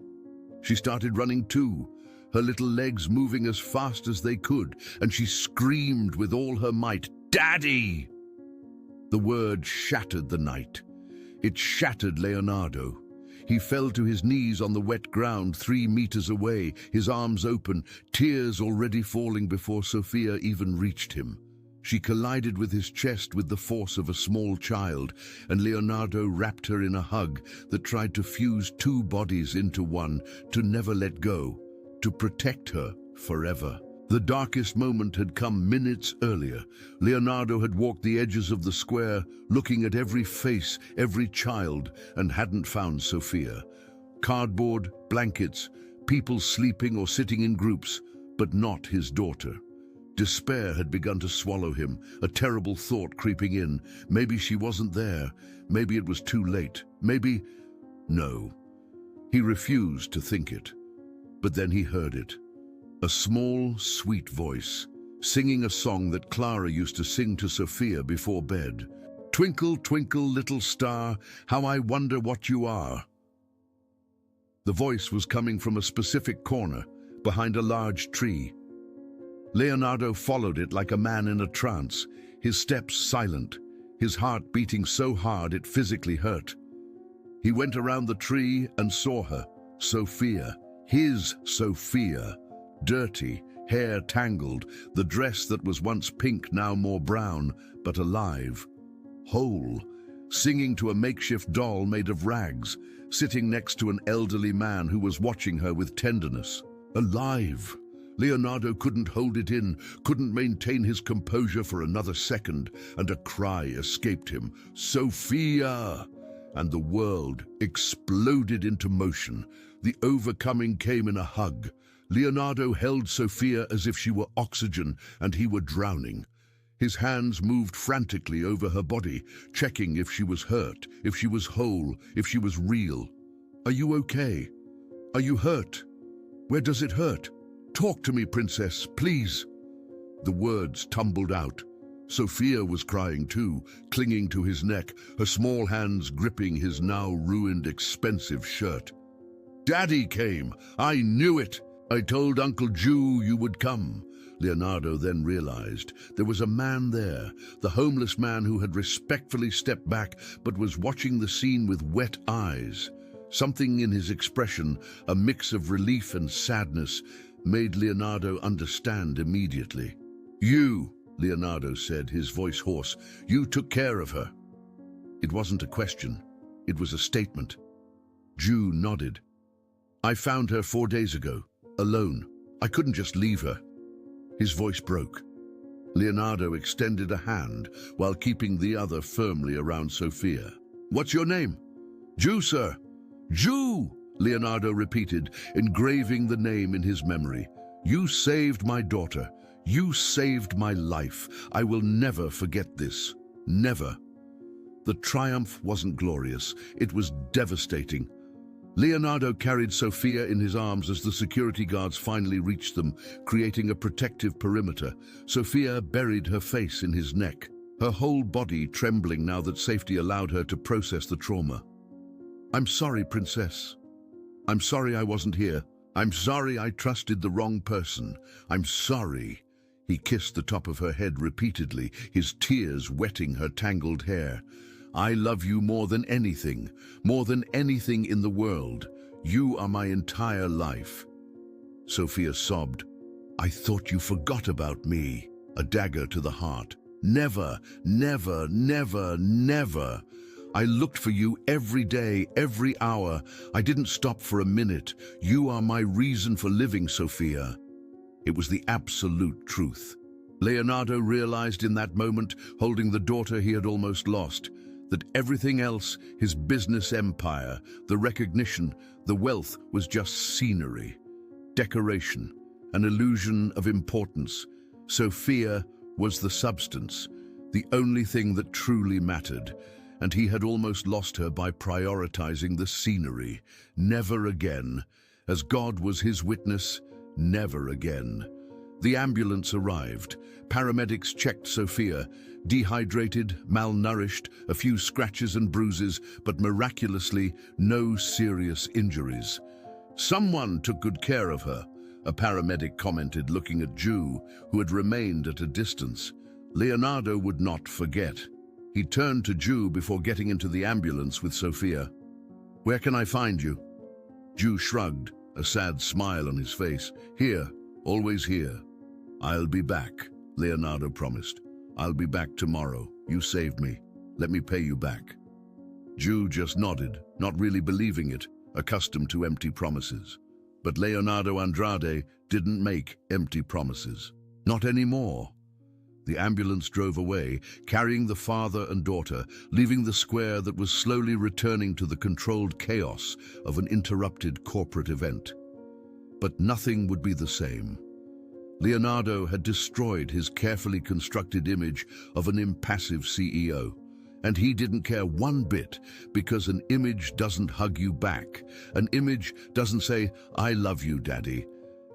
started running too, her little legs moving as fast as they could, and she screamed with all her might, "Daddy!" The word shattered the night. It shattered Leonardo. He fell to his knees on the wet ground 3 meters away, his arms open, tears already falling before Sophia even reached him. She collided with his chest with the force of a small child, and Leonardo wrapped her in a hug that tried to fuse 2 bodies into one, to never let go, to protect her forever. The darkest moment had come minutes earlier. Leonardo had walked the edges of the square, looking at every face, every child, and hadn't found Sophia. Cardboard, blankets, people sleeping or sitting in groups, but not his daughter. Despair had begun to swallow him, a terrible thought creeping in. Maybe she wasn't there. Maybe it was too late. Maybe... No. He refused to think it. But then he heard it. A small, sweet voice, singing a song that Clara used to sing to Sophia before bed. "Twinkle, twinkle, little star, how I wonder what you are." The voice was coming from a specific corner, behind a large tree. Leonardo followed it like a man in a trance, his steps silent, his heart beating so hard it physically hurt. He went around the tree and saw her, Sophia, his Sophia. Dirty, hair tangled, the dress that was once pink now more brown, but alive. Whole, singing to a makeshift doll made of rags, sitting next to an elderly man who was watching her with tenderness. Alive! Leonardo couldn't hold it in, couldn't maintain his composure for another second, and a cry escaped him. "Sophia!" And the world exploded into motion. The overcoming came in a hug. Leonardo held Sophia as if she were oxygen and he were drowning. His hands moved frantically over her body, checking if she was hurt, if she was whole, if she was real. "Are you okay? Are you hurt? Where does it hurt? Talk to me, princess, please." The words tumbled out. Sophia was crying too, clinging to his neck, her small hands gripping his now ruined, expensive shirt. "Daddy came! I knew it! I told Uncle Ju you would come." Leonardo then realized there was a man there, the homeless man who had respectfully stepped back but was watching the scene with wet eyes. Something in his expression, a mix of relief and sadness, made Leonardo understand immediately. "You," Leonardo said, his voice hoarse, "you took care of her." It wasn't a question, it was a statement. Ju nodded. "I found her 4 days ago. Alone. I couldn't just leave her." His voice broke. Leonardo extended a hand while keeping the other firmly around Sophia. "What's your name?" "Ju, sir." "Ju," Leonardo repeated, engraving the name in his memory. "You saved my daughter. You saved my life. I will never forget this. Never." The triumph wasn't glorious. It was devastating. Leonardo carried Sophia in his arms as the security guards finally reached them, creating a protective perimeter. Sophia buried her face in his neck. her whole body trembling now that safety allowed her to process the trauma. "I'm sorry, Princess. I'm sorry I wasn't here. I'm sorry I trusted the wrong person. I'm sorry." He kissed the top of her head repeatedly, his tears wetting her tangled hair. "I love you more than anything in the world. You are my entire life." Sophia sobbed. "I thought you forgot about me." A dagger to the heart. "Never, never, never, never. I looked for you every day, every hour. I didn't stop for a minute. You are my reason for living, Sophia." It was the absolute truth. Leonardo realized in that moment, holding the daughter he had almost lost, that everything else, his business empire, the recognition, the wealth, was just scenery, decoration, an illusion of importance. Sophia was the substance, the only thing that truly mattered, and he had almost lost her by prioritizing the scenery. Never again. As God was his witness, never again. The ambulance arrived. Paramedics checked Sophia. Dehydrated, malnourished, a few scratches and bruises, but miraculously no serious injuries. "Someone took good care of her," a paramedic commented, looking at Ju, who had remained at a distance. Leonardo would not forget. He turned to Ju before getting into the ambulance with Sophia. "Where can I find you?" Ju shrugged, a sad smile on his face. "Here, always here." "I'll be back," Leonardo promised. "I'll be back tomorrow. You saved me. Let me pay you back." Ju just nodded, not really believing it, accustomed to empty promises. But Leonardo Andrade didn't make empty promises. Not anymore. The ambulance drove away, carrying the father and daughter, leaving the square that was slowly returning to the controlled chaos of an interrupted corporate event. But nothing would be the same. Leonardo had destroyed his carefully constructed image of an impassive CEO. And he didn't care one bit, because an image doesn't hug you back. An image doesn't say, "I love you, Daddy."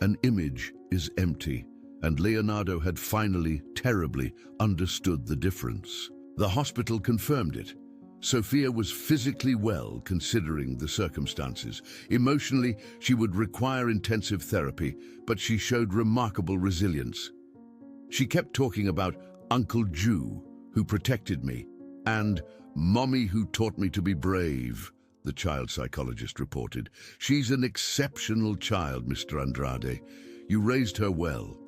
An image is empty. And Leonardo had finally, terribly, understood the difference. The hospital confirmed it. Sophia was physically well, considering the circumstances. Emotionally, she would require intensive therapy, but she showed remarkable resilience. She kept talking about Uncle Ju, who protected me, and Mommy, who taught me to be brave, the child psychologist reported. "She's an exceptional child, Mr. Andrade. You raised her well."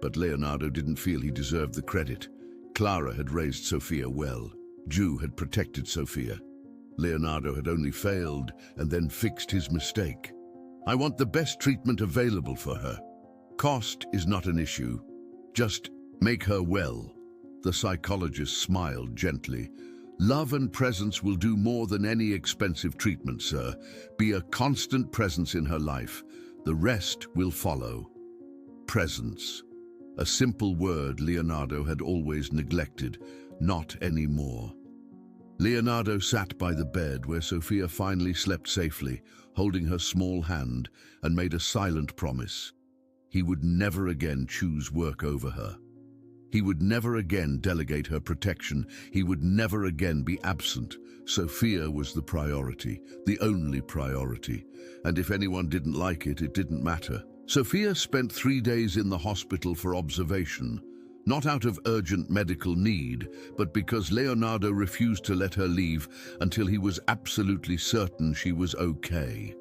But Leonardo didn't feel he deserved the credit. Clara had raised Sophia well. Ju had protected Sophia. Leonardo had only failed and then fixed his mistake. "I want the best treatment available for her. Cost is not an issue. Just make her well." The psychologist smiled gently. "Love and presence will do more than any expensive treatment, sir. Be a constant presence in her life. The rest will follow." Presence. A simple word Leonardo had always neglected. Not anymore. Leonardo sat by the bed where Sophia finally slept safely, holding her small hand, and made a silent promise. He would never again choose work over her. He would never again delegate her protection. He would never again be absent. Sophia was the priority, the only priority. And if anyone didn't like it, it didn't matter. Sophia spent 3 days in the hospital for observation, not out of urgent medical need, but because Leonardo refused to let her leave until he was absolutely certain she was okay.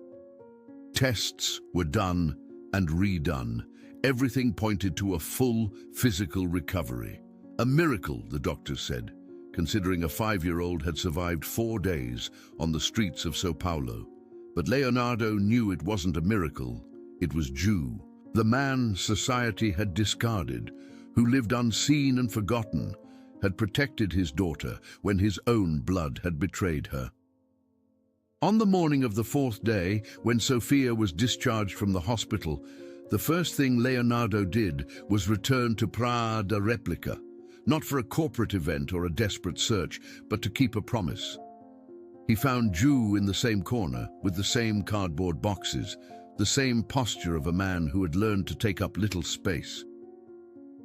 Tests were done and redone. Everything pointed to a full physical recovery. A miracle, the doctors said, considering a 5-year-old had survived 4 days on the streets of São Paulo. But Leonardo knew it wasn't a miracle. It was Ju, the man society had discarded, who lived unseen and forgotten, had protected his daughter when his own blood had betrayed her. On the morning of the 4th day, when Sophia was discharged from the hospital, the first thing Leonardo did was return to Praia da Replica, not for a corporate event or a desperate search, but to keep a promise. He found Ju in the same corner, with the same cardboard boxes, the same posture of a man who had learned to take up little space.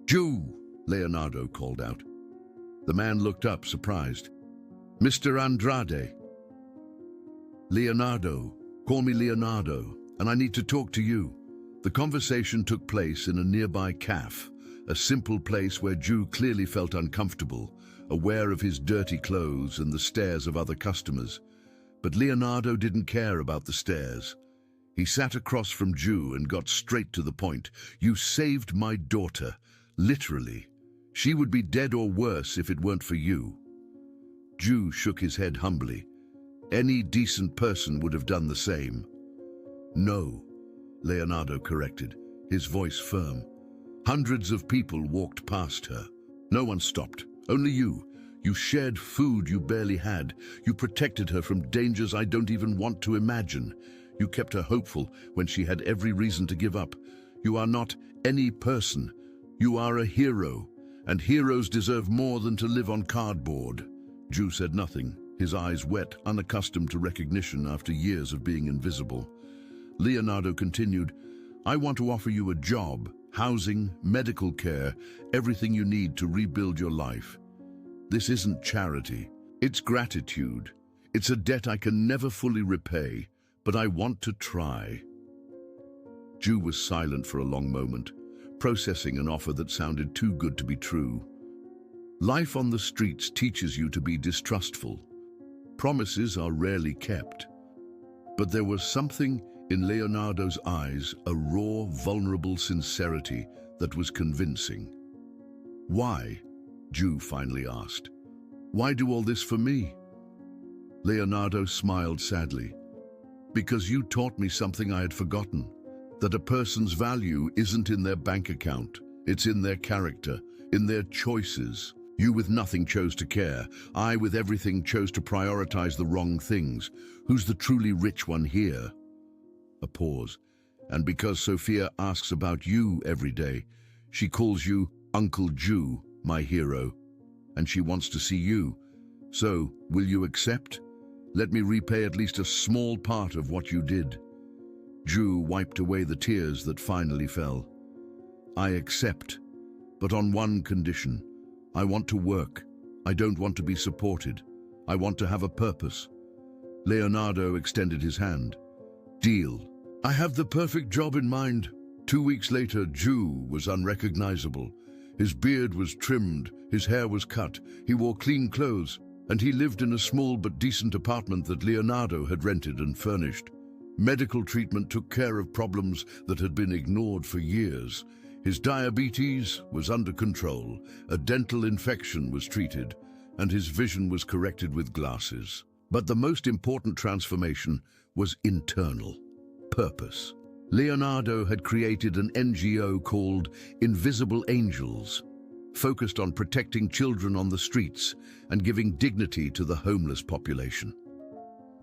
"Ju!" Leonardo called out. The man looked up, surprised. "Mr. Andrade." "Leonardo. Call me Leonardo, and I need to talk to you." The conversation took place in a nearby cafe, a simple place where Ju clearly felt uncomfortable, aware of his dirty clothes and the stares of other customers. But Leonardo didn't care about the stares. He sat across from Ju and got straight to the point. "You saved my daughter, literally. She would be dead or worse if it weren't for you." Ju shook his head humbly. Any decent person would have done the same. "No," Leonardo corrected, his voice firm. "Hundreds of people walked past her. No one stopped. Only you. You shared food you barely had. You protected her from dangers I don't even want to imagine. You kept her hopeful when she had every reason to give up. You are not any person. You are a hero, and heroes deserve more than to live on cardboard." Ju said nothing, his eyes wet, unaccustomed to recognition after years of being invisible. Leonardo continued, "I want to offer you a job, housing, medical care, everything you need to rebuild your life. This isn't charity. It's gratitude. It's a debt I can never fully repay, but I want to try." Ju was silent for a long moment, processing an offer that sounded too good to be true. Life on the streets teaches you to be distrustful. Promises are rarely kept. But there was something in Leonardo's eyes, a raw, vulnerable sincerity that was convincing. "Why?" Ju finally asked. "Why do all this for me?" Leonardo smiled sadly. "Because you taught me something I had forgotten, that a person's value isn't in their bank account, it's in their character, in their choices. You with nothing chose to care. I with everything chose to prioritize the wrong things. Who's the truly rich one here?" A pause. "And because Sophia asks about you every day, she calls you Uncle Ju, my hero, and she wants to see you. So, will you accept? Let me repay at least a small part of what you did." Ju wiped away the tears that finally fell. "I accept, but on one condition. I want to work. I don't want to be supported. I want to have a purpose." Leonardo extended his hand. "Deal. I have the perfect job in mind." 2 weeks later, Ju was unrecognizable. His beard was trimmed, his hair was cut, he wore clean clothes, and he lived in a small but decent apartment that Leonardo had rented and furnished. Medical treatment took care of problems that had been ignored for years. His diabetes was under control, a dental infection was treated, and his vision was corrected with glasses. But the most important transformation was internal. Purpose. Leonardo had created an NGO called Invisible Angels, focused on protecting children on the streets and giving dignity to the homeless population.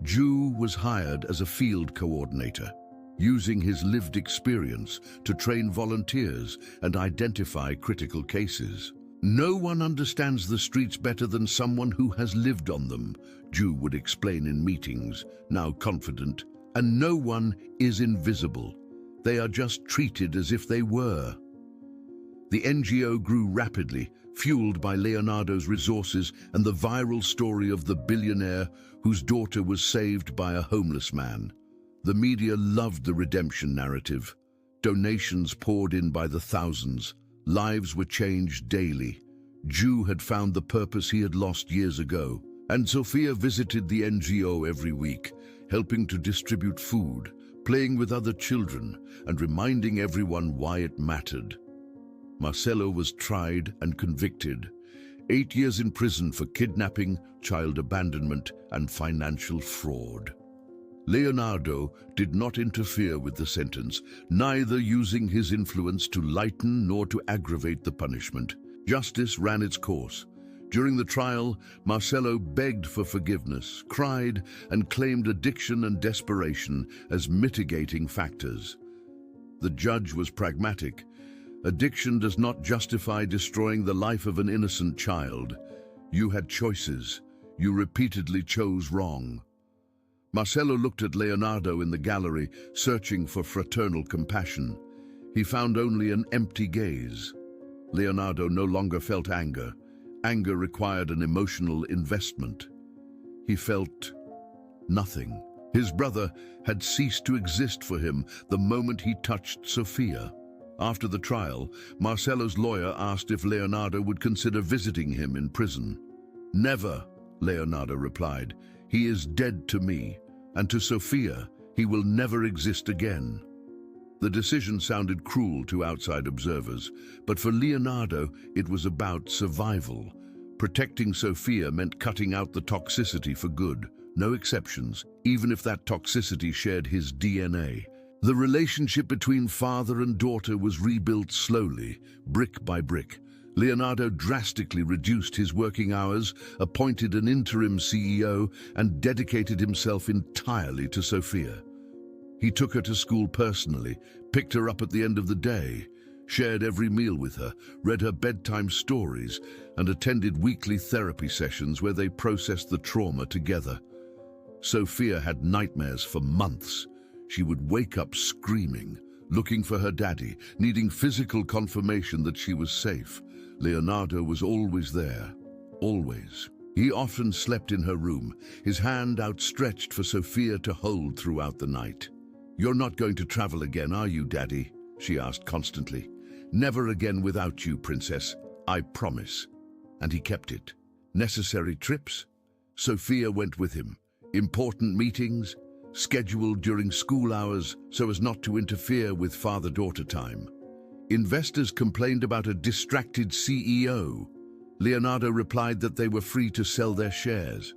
Ju was hired as a field coordinator, using his lived experience to train volunteers and identify critical cases. "No one understands the streets better than someone who has lived on them," Ju would explain in meetings, now confident. "And no one is invisible. They are just treated as if they were." The NGO grew rapidly, fueled by Leonardo's resources and the viral story of the billionaire whose daughter was saved by a homeless man. The media loved the redemption narrative. Donations poured in by the thousands. Lives were changed daily. Ju had found the purpose he had lost years ago, and Sophia visited the NGO every week, helping to distribute food, playing with other children, and reminding everyone why it mattered. Marcelo was tried and convicted. 8 years in prison for kidnapping, child abandonment, and financial fraud. Leonardo did not interfere with the sentence, neither using his influence to lighten nor to aggravate the punishment. Justice ran its course. During the trial, Marcelo begged for forgiveness, cried, and claimed addiction and desperation as mitigating factors. The judge was pragmatic. Addiction does not justify destroying the life of an innocent child. You had choices. You repeatedly chose wrong. Marcelo looked at Leonardo in the gallery, searching for fraternal compassion. He found only an empty gaze. Leonardo no longer felt anger. Anger required an emotional investment. He felt nothing. His brother had ceased to exist for him the moment he touched Sofia. After the trial, Marcello's lawyer asked if Leonardo would consider visiting him in prison. "Never," Leonardo replied. "He is dead to me, and to Sofia, he will never exist again." The decision sounded cruel to outside observers, but for Leonardo, it was about survival. Protecting Sofia meant cutting out the toxicity for good. No exceptions, even if that toxicity shared his DNA. The relationship between father and daughter was rebuilt slowly, brick by brick. Leonardo drastically reduced his working hours, appointed an interim CEO, and dedicated himself entirely to Sofia. He took her to school personally, picked her up at the end of the day, shared every meal with her, read her bedtime stories, and attended weekly therapy sessions where they processed the trauma together. Sofia had nightmares for months. She would wake up screaming, looking for her daddy, needing physical confirmation that she was safe. Leonardo was always there, always. He often slept in her room, his hand outstretched for Sofia to hold throughout the night. "You're not going to travel again, are you, Daddy?" she asked constantly. "Never again without you, Princess. I promise." And he kept it. Necessary trips? Sofia went with him. Important meetings, scheduled during school hours so as not to interfere with father-daughter time. Investors complained about a distracted CEO. Leonardo replied that they were free to sell their shares.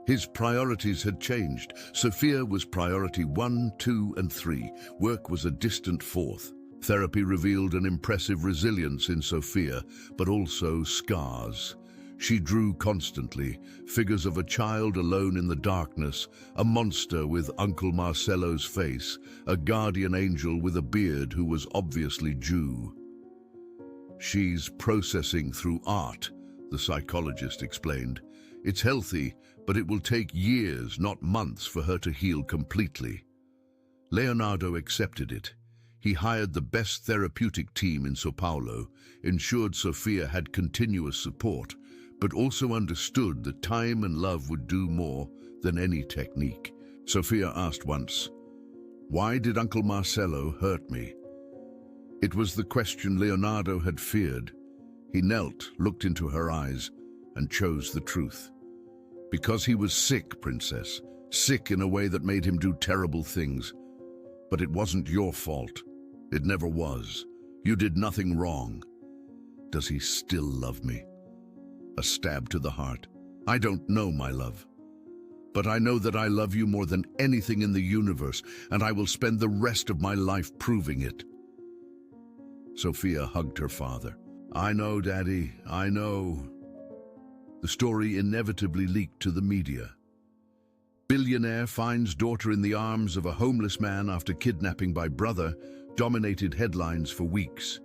His priorities had changed. Sofia was priority 1, 2, and 3. Work was a distant fourth. Therapy revealed an impressive resilience in Sofia, but also scars. She drew constantly, figures of a child alone in the darkness, a monster with Uncle Marcello's face, a guardian angel with a beard who was obviously Jew. "She's processing through art," the psychologist explained. "It's healthy, but it will take years, not months, for her to heal completely." Leonardo accepted it. He hired the best therapeutic team in São Paulo, ensured Sofia had continuous support, but also understood that time and love would do more than any technique. Sofia asked once, "Why did Uncle Marcello hurt me?" It was the question Leonardo had feared. He knelt, looked into her eyes, and chose the truth. "Because he was sick, Princess. Sick in a way that made him do terrible things. But it wasn't your fault. It never was. You did nothing wrong." Does he still love me? A stab to the heart. I don't know, my love. But I know that I love you more than anything in the universe, and I will spend the rest of my life proving it. Sofia hugged her father. "I know, Daddy, I know." The story inevitably leaked to the media. Billionaire finds daughter in the arms of a homeless man after kidnapping by brother dominated headlines for weeks.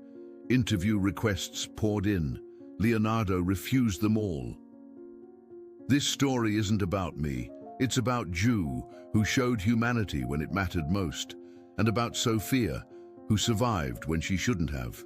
Interview requests poured in. Leonardo refused them all. This story isn't about me. It's about Jew, who showed humanity when it mattered most, and about Sofia, who survived when she shouldn't have.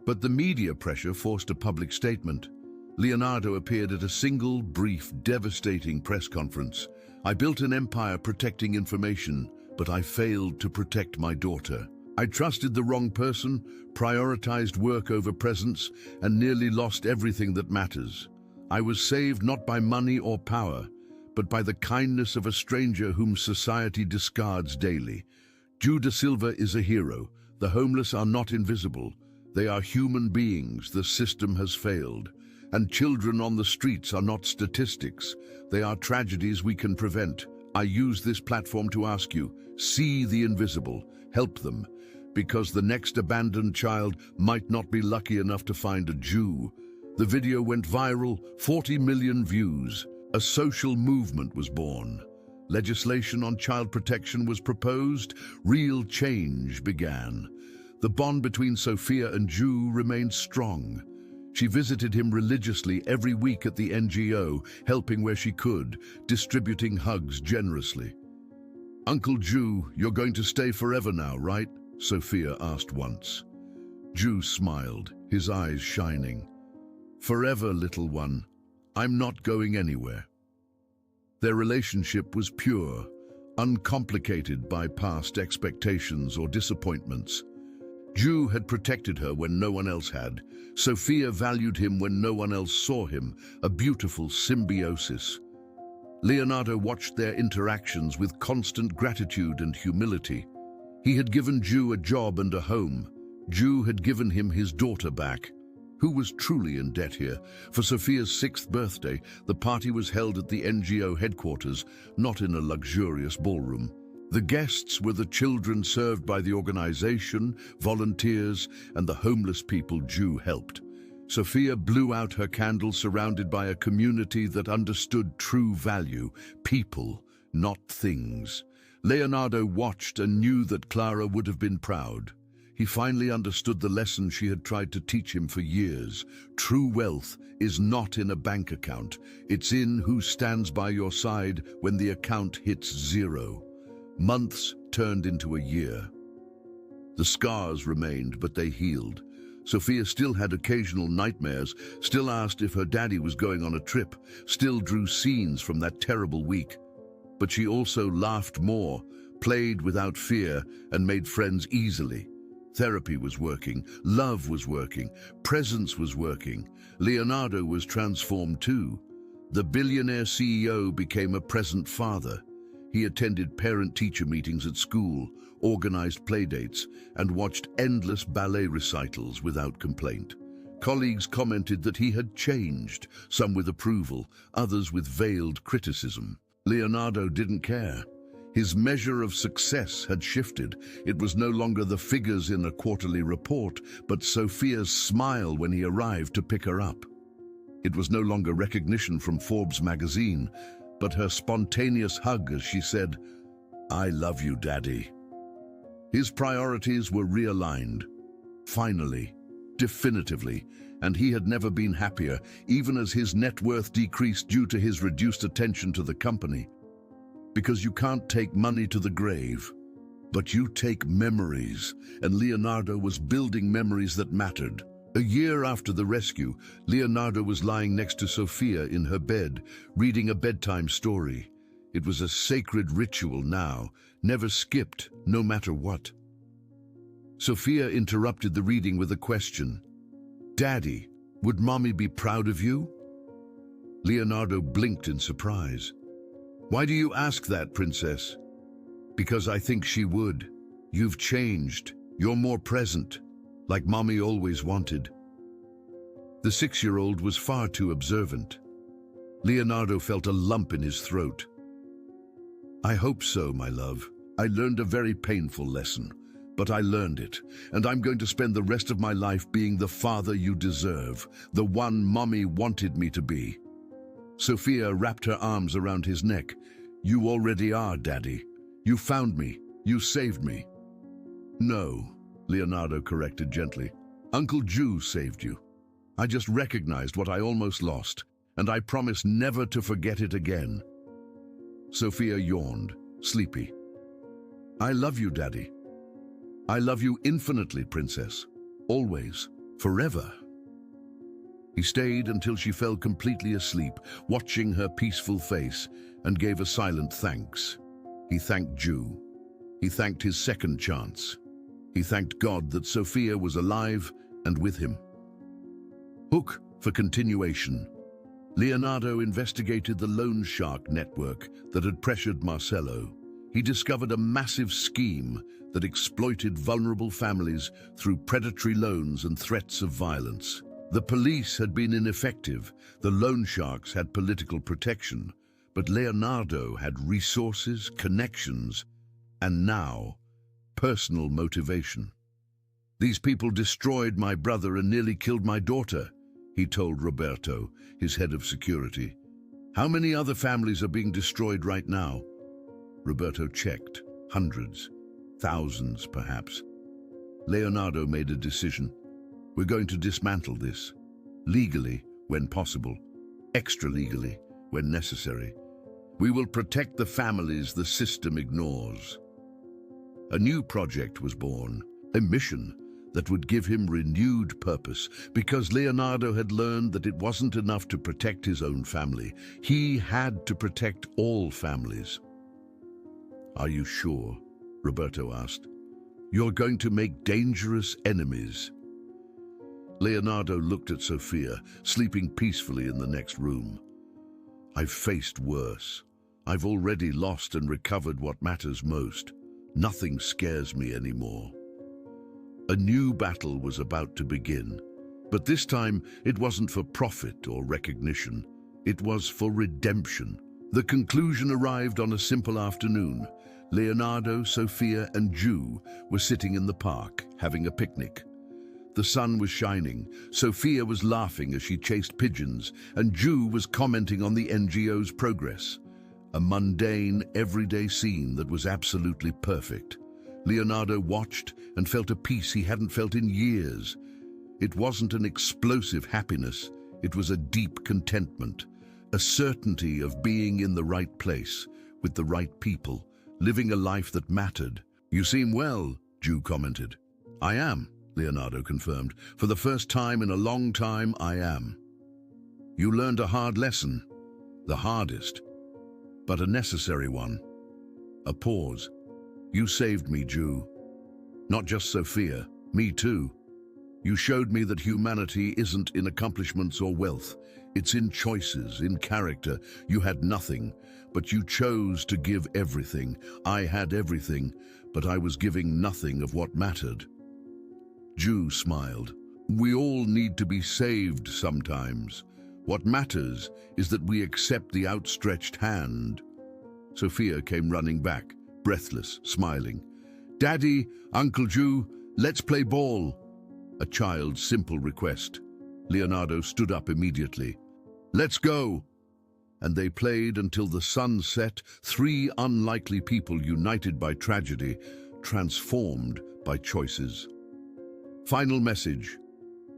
But the media pressure forced a public statement. Leonardo appeared at a single, brief, devastating press conference. "I built an empire protecting information, but I failed to protect my daughter. I trusted the wrong person, prioritized work over presence, and nearly lost everything that matters. I was saved not by money or power, but by the kindness of a stranger whom society discards daily. Juda Silva is a hero. The homeless are not invisible. They are human beings. The system has failed. And children on the streets are not statistics. They are tragedies we can prevent. I use this platform to ask you, see the invisible, help them, because the next abandoned child might not be lucky enough to find a Jew." The video went viral, 40 million views. A social movement was born. Legislation on child protection was proposed. Real change began. The bond between Sofia and Jew remained strong. She visited him religiously every week at the NGO, helping where she could, distributing hugs generously. "Uncle Jew, you're going to stay forever now, right?" Sofia asked once. Jew smiled, his eyes shining. Forever, little one. I'm not going anywhere. Their relationship was pure, uncomplicated by past expectations or disappointments. Ju had protected her when no one else had. Sophia valued him when no one else saw him, a beautiful symbiosis. Leonardo watched their interactions with constant gratitude and humility. He had given Ju a job and a home. Ju had given him his daughter back. Who was truly in debt here? For Sophia's 6th birthday, the party was held at the NGO headquarters, not in a luxurious ballroom. The guests were the children served by the organization, volunteers, and the homeless people Ju helped. Sophia blew out her candle surrounded by a community that understood true value, people, not things. Leonardo watched and knew that Clara would have been proud. He finally understood the lesson she had tried to teach him for years. True wealth is not in a bank account. It's in who stands by your side when the account hits zero. Months turned into a year. The scars remained, but they healed. Sophia still had occasional nightmares, still asked if her daddy was going on a trip, still drew scenes from that terrible week. But she also laughed more, played without fear, and made friends easily. Therapy was working, love was working, presence was working. Leonardo was transformed too. The billionaire CEO became a present father. He attended parent-teacher meetings at school, organized playdates, and watched endless ballet recitals without complaint. Colleagues commented that he had changed, some with approval, others with veiled criticism. Leonardo didn't care. His measure of success had shifted. It was no longer the figures in a quarterly report, but Sophia's smile when he arrived to pick her up. It was no longer recognition from Forbes magazine, but her spontaneous hug as she said, "I love you, Daddy." His priorities were realigned. Finally, definitively, and he had never been happier, even as his net worth decreased due to his reduced attention to the company. Because you can't take money to the grave, but you take memories, and Leonardo was building memories that mattered. A year after the rescue, Leonardo was lying next to Sophia in her bed, reading a bedtime story. It was a sacred ritual now, never skipped, no matter what. Sophia interrupted the reading with a question. "Daddy, would Mommy be proud of you?" Leonardo blinked in surprise. "Why do you ask that, Princess?" "Because I think she would. You've changed. You're more present, like Mommy always wanted." The 6-year-old was far too observant. Leonardo felt a lump in his throat. "I hope so, my love. I learned a very painful lesson, but I learned it, and I'm going to spend the rest of my life being the father you deserve, the one Mommy wanted me to be." Sophia wrapped her arms around his neck. "You already are, Daddy. You found me. You saved me." "No," Leonardo corrected gently. "Uncle Ju saved you. I just recognized what I almost lost, and I promise never to forget it again." Sophia yawned, sleepy. "I love you, Daddy. I love you infinitely, Princess. Always. Forever." He stayed until she fell completely asleep, watching her peaceful face, and gave a silent thanks. He thanked Ju. He thanked his second chance. He thanked God that Sophia was alive and with him. Hook for continuation. Leonardo investigated the loan shark network that had pressured Marcelo. He discovered a massive scheme that exploited vulnerable families through predatory loans and threats of violence. The police had been ineffective, the loan sharks had political protection, but Leonardo had resources, connections, and now, personal motivation. "These people destroyed my brother and nearly killed my daughter," he told Roberto, his head of security. "How many other families are being destroyed right now?" Roberto checked. Hundreds. Thousands, perhaps. Leonardo made a decision. "We're going to dismantle this. Legally, when possible. Extra-legally, when necessary. We will protect the families the system ignores." A new project was born. A mission that would give him renewed purpose, because Leonardo had learned that it wasn't enough to protect his own family. He had to protect all families. "Are you sure?" Roberto asked. "You're going to make dangerous enemies." Leonardo looked at Sofia, sleeping peacefully in the next room. "I've faced worse. I've already lost and recovered what matters most. Nothing scares me anymore." A new battle was about to begin, but this time it wasn't for profit or recognition. It was for redemption. The conclusion arrived on a simple afternoon. Leonardo, Sofia, and Ju were sitting in the park, having a picnic. The sun was shining, Sofia was laughing as she chased pigeons, and Ju was commenting on the NGO's progress. A mundane, everyday scene that was absolutely perfect. Leonardo watched and felt a peace he hadn't felt in years. It wasn't an explosive happiness, it was a deep contentment, a certainty of being in the right place, with the right people, living a life that mattered. "You seem well," Ju commented. "I am," Leonardo confirmed. "For the first time in a long time, I am." "You learned a hard lesson. The hardest, but a necessary one." A pause. "You saved me, Ju. Not just Sofia, me too. You showed me that humanity isn't in accomplishments or wealth. It's in choices, in character. You had nothing, but you chose to give everything. I had everything, but I was giving nothing of what mattered." Ju smiled. "We all need to be saved sometimes. What matters is that we accept the outstretched hand." Sofia came running back, breathless, smiling. "Daddy, Uncle Ju, let's play ball." A child's simple request. Leonardo stood up immediately. "Let's go." And they played until the sun set, three unlikely people united by tragedy, transformed by choices. Final message.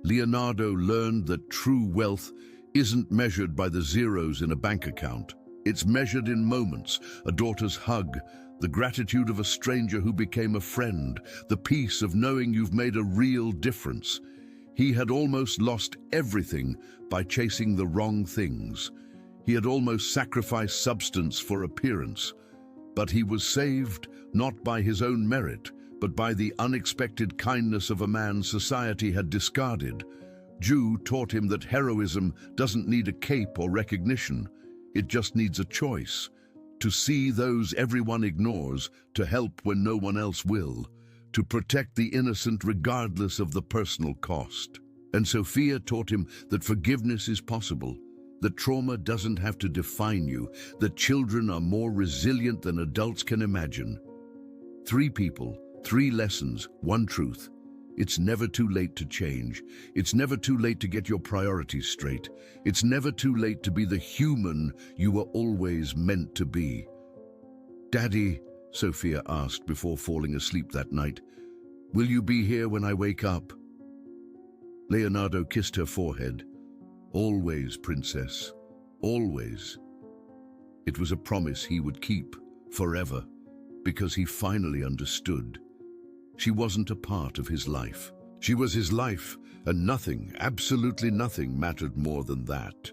Leonardo learned that true wealth isn't measured by the zeros in a bank account. It's measured in moments, a daughter's hug, the gratitude of a stranger who became a friend, the peace of knowing you've made a real difference. He had almost lost everything by chasing the wrong things. He had almost sacrificed substance for appearance. But he was saved not by his own merit, but by the unexpected kindness of a man society had discarded. Ju taught him that heroism doesn't need a cape or recognition. It just needs a choice. To see those everyone ignores, to help when no one else will, to protect the innocent regardless of the personal cost. And Sofia taught him that forgiveness is possible, that trauma doesn't have to define you, that children are more resilient than adults can imagine. 3 people, 3 lessons, 1 truth. It's never too late to change. It's never too late to get your priorities straight. It's never too late to be the human you were always meant to be. "Daddy," Sofia asked before falling asleep that night, "will you be here when I wake up?" Leonardo kissed her forehead. "Always, princess, always." It was a promise he would keep, forever, because he finally understood. She wasn't a part of his life. She was his life, and nothing, absolutely nothing, mattered more than that.